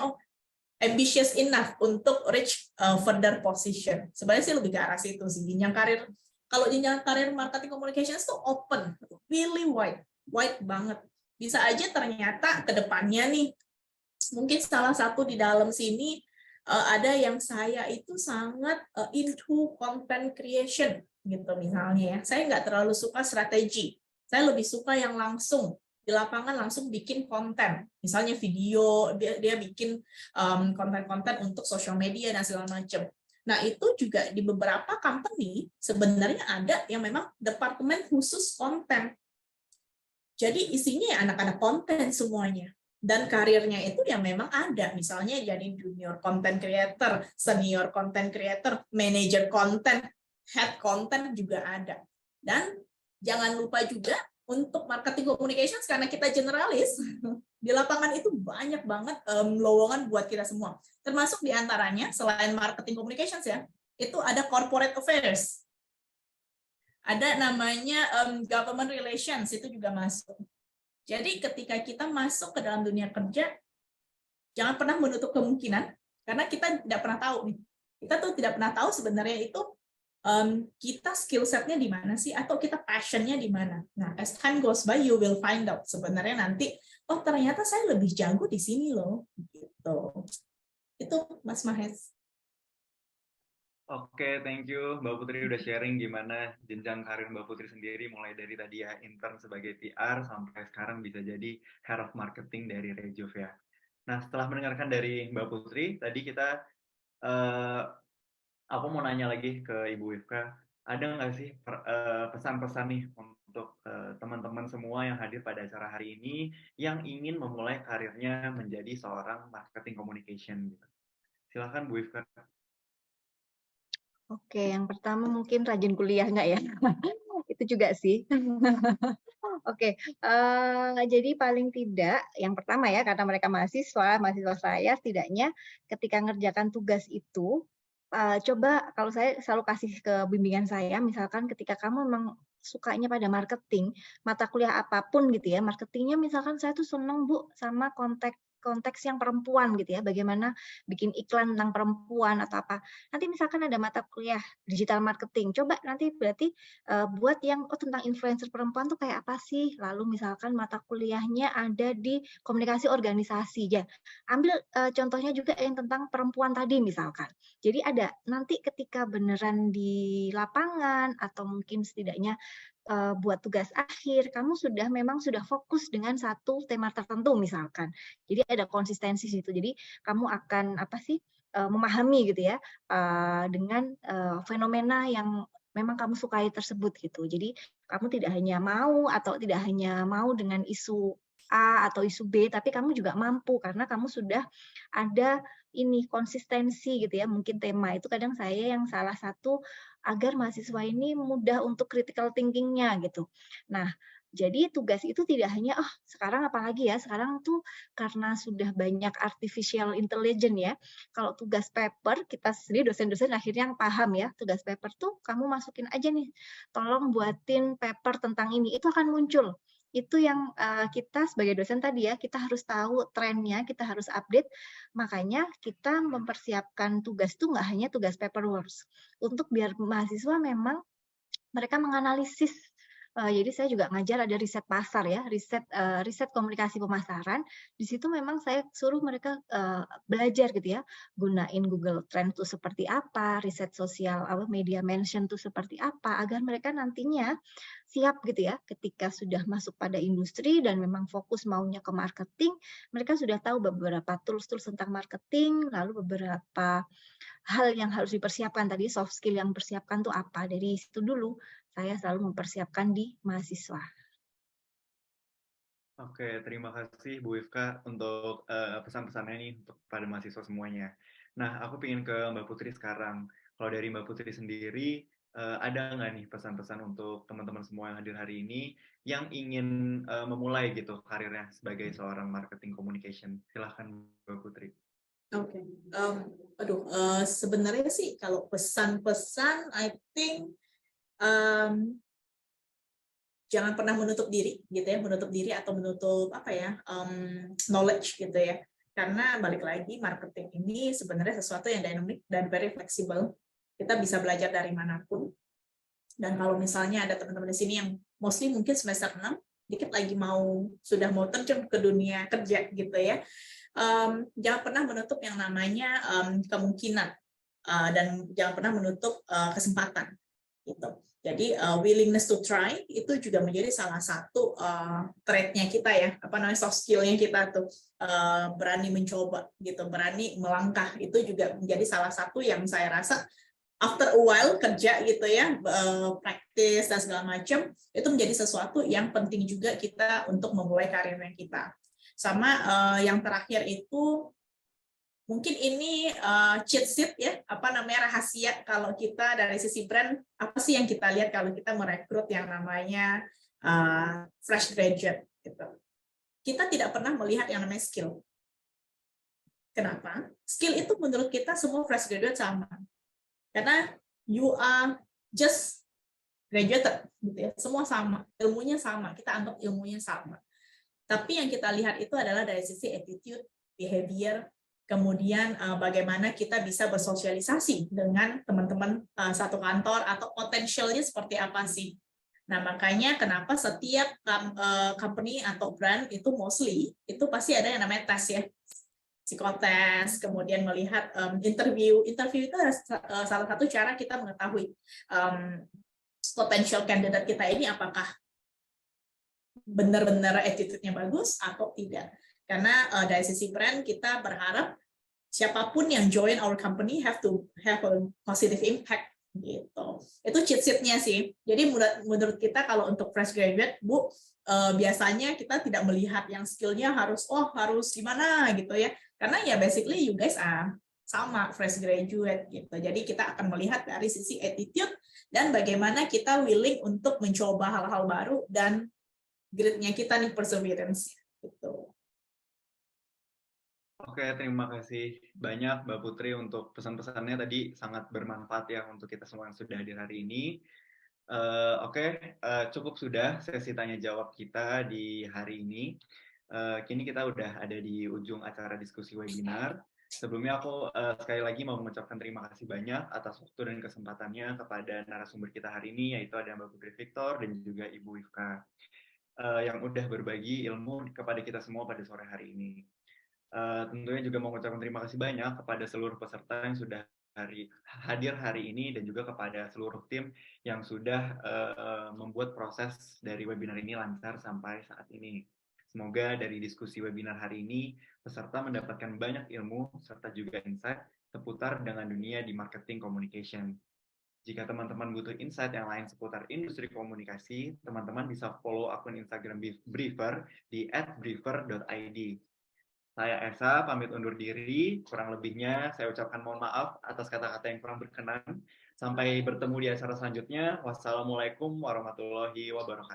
ambitious enough untuk reach further position. Sebenarnya sih lebih ke arah situ sih. Jenjang karir, kalau jenjang karir marketing communications itu open, really wide banget. Bisa aja ternyata ke depannya nih, mungkin salah satu di dalam sini, ada yang saya itu sangat into content creation gitu misalnya ya. Saya nggak terlalu suka strategi. Saya lebih suka yang langsung di lapangan langsung bikin konten. Misalnya video, dia bikin konten-konten untuk social media dan segala macam. Nah, itu juga di beberapa company sebenarnya ada yang memang departemen khusus konten. Jadi isinya ya anak-anak konten semuanya. Dan karirnya itu ya memang ada. Misalnya jadi junior content creator, senior content creator, manager content, head content juga ada. Dan jangan lupa juga untuk marketing communications, karena kita generalis, di lapangan itu banyak banget lowongan buat kita semua. Termasuk diantaranya, selain marketing communications ya, itu ada corporate affairs. Ada namanya government relations, itu juga masuk. Jadi ketika kita masuk ke dalam dunia kerja, jangan pernah menutup kemungkinan, karena kita tidak pernah tahu nih. Kita tuh tidak pernah tahu sebenarnya itu kita skill setnya di mana sih, atau kita passionnya di mana. Nah, as time goes by, you will find out sebenarnya nanti, oh ternyata saya lebih jago di sini loh. Gitu. Itu Mas Mahes. Oke, thank you Mbak Putri udah sharing gimana jenjang karir Mbak Putri sendiri, mulai dari tadi ya intern sebagai PR sampai sekarang bisa jadi Head of Marketing dari Rejuv ya. Nah, setelah mendengarkan dari Mbak Putri, tadi kita aku mau nanya lagi ke Ibu Wifka, ada nggak sih pesan-pesan nih untuk teman-teman semua yang hadir pada acara hari ini yang ingin memulai karirnya menjadi seorang marketing communication gitu. Silakan Bu Wifka. Oke, yang pertama mungkin rajin kuliah nggak ya? Itu juga sih. Oke, jadi paling tidak yang pertama ya, karena mereka mahasiswa saya setidaknya ketika ngerjakan tugas itu, coba kalau saya selalu kasih ke bimbingan saya, misalkan ketika kamu memang sukanya pada marketing, mata kuliah apapun gitu ya, marketingnya misalkan saya tuh seneng Bu sama konteks yang perempuan gitu ya, bagaimana bikin iklan tentang perempuan atau apa. Nanti misalkan ada mata kuliah digital marketing, coba nanti berarti buat yang tentang influencer perempuan tuh kayak apa sih? Lalu misalkan mata kuliahnya ada di komunikasi organisasi ya. Ambil contohnya juga yang tentang perempuan tadi misalkan. Jadi ada nanti ketika beneran di lapangan atau mungkin setidaknya buat tugas akhir, kamu memang sudah fokus dengan satu tema tertentu misalkan. Jadi ada konsistensi situ. Jadi kamu akan memahami gitu ya dengan fenomena yang memang kamu sukai tersebut gitu. Jadi kamu tidak hanya mau dengan isu A atau isu B, tapi kamu juga mampu karena kamu sudah ada ini konsistensi gitu ya. Mungkin tema itu kadang saya yang salah satu agar mahasiswa ini mudah untuk critical thinking-nya gitu. Nah, jadi tugas itu tidak hanya sekarang apalagi ya, sekarang tuh karena sudah banyak artificial intelligence ya. Kalau tugas paper kita sendiri dosen-dosen akhirnya yang paham ya, tugas paper tuh kamu masukin aja nih, tolong buatin paper tentang ini, itu akan muncul. Itu yang kita sebagai dosen tadi ya, kita harus tahu trennya, kita harus update. Makanya kita mempersiapkan tugas itu nggak hanya tugas paperwork. Untuk biar mahasiswa memang mereka menganalisis. Jadi saya juga ngajar ada riset pasar ya, riset komunikasi pemasaran. Di situ memang saya suruh mereka belajar gitu ya, gunain Google Trend itu seperti apa, riset sosial media mention itu seperti apa, agar mereka nantinya siap gitu ya, ketika sudah masuk pada industri dan memang fokus maunya ke marketing, mereka sudah tahu beberapa tools-tools tentang marketing, lalu beberapa hal yang harus dipersiapkan tadi, soft skill yang dipersiapkan tuh apa. Dari situ dulu saya selalu mempersiapkan di mahasiswa. Oke, terima kasih Bu Wifka untuk pesan-pesannya nih untuk pada mahasiswa semuanya. Nah, aku ingin ke Mbak Putri sekarang. Kalau dari Mbak Putri sendiri, ada nggak nih pesan-pesan untuk teman-teman semua yang hadir hari ini yang ingin memulai gitu karirnya sebagai seorang marketing communication? Silahkan Mbak Putri. Oke, sebenarnya sih kalau pesan-pesan, I think jangan pernah menutup diri, gitu ya, menutup diri atau menutup knowledge gitu ya. Karena balik lagi marketing ini sebenarnya sesuatu yang dynamic dan very flexible. Kita bisa belajar dari manapun. Dan kalau misalnya ada teman-teman di sini yang mostly mungkin semester 6, dikit lagi sudah mau terjun ke dunia kerja gitu ya. Jangan pernah menutup yang namanya kemungkinan dan jangan pernah menutup kesempatan. gitu. Jadi willingness to try itu juga menjadi salah satu trait-nya kita ya, apa namanya, soft skill-nya kita tuh, berani mencoba gitu, berani melangkah, itu juga menjadi salah satu yang saya rasa after a while kerja gitu ya, practice dan segala macam, itu menjadi sesuatu yang penting juga kita untuk memulai karirnya kita. Sama yang terakhir itu mungkin ini cheat sheet ya, apa namanya, rahasia kalau kita dari sisi brand, apa sih yang kita lihat kalau kita merekrut yang namanya fresh graduate gitu. Kita tidak pernah melihat yang namanya skill. Kenapa? Skill itu menurut kita semua fresh graduate sama. Karena you are just graduated gitu ya. Semua sama, ilmunya sama, kita anggap ilmunya sama. Tapi yang kita lihat itu adalah dari sisi attitude, behavior, kemudian bagaimana kita bisa bersosialisasi dengan teman-teman satu kantor, atau potensialnya seperti apa sih. Nah, makanya kenapa setiap company atau brand itu mostly itu pasti ada yang namanya tes ya, psikotes, kemudian melihat interview itu salah satu cara kita mengetahui potential candidate kita ini apakah benar-benar attitude-nya bagus atau tidak. Karena dari sisi brand kita berharap siapapun yang join our company have to have a positive impact gitu. Itu cheat sheet-nya sih. Jadi menurut kita kalau untuk fresh graduate, Bu, biasanya kita tidak melihat yang skill-nya harus gimana gitu ya. Karena ya basically you guys are sama fresh graduate gitu. Jadi kita akan melihat dari sisi attitude dan bagaimana kita willing untuk mencoba hal-hal baru, dan grit-nya kita nih, perseverance gitu. Oke, terima kasih banyak Mbak Putri untuk pesan-pesannya tadi, sangat bermanfaat ya untuk kita semua yang sudah hadir hari ini. Cukup sudah sesi tanya jawab kita di hari ini. Kini kita udah ada di ujung acara diskusi webinar. Sebelumnya aku sekali lagi mau mengucapkan terima kasih banyak atas waktu dan kesempatannya kepada narasumber kita hari ini, yaitu ada Mbak Putri Victor dan juga Ibu Ifka, yang udah berbagi ilmu kepada kita semua pada sore hari ini. Tentunya juga mau mengucapkan terima kasih banyak kepada seluruh peserta yang sudah hadir hari ini, dan juga kepada seluruh tim yang sudah membuat proses dari webinar ini lancar sampai saat ini. Semoga dari diskusi webinar hari ini, peserta mendapatkan banyak ilmu serta juga insight seputar dengan dunia di marketing communication. Jika teman-teman butuh insight yang lain seputar industri komunikasi, teman-teman bisa follow akun Instagram Briefer di @briefer.id. Saya Esa, pamit undur diri. Kurang lebihnya saya ucapkan mohon maaf atas kata-kata yang kurang berkenan. Sampai bertemu di acara selanjutnya. Wassalamualaikum warahmatullahi wabarakatuh.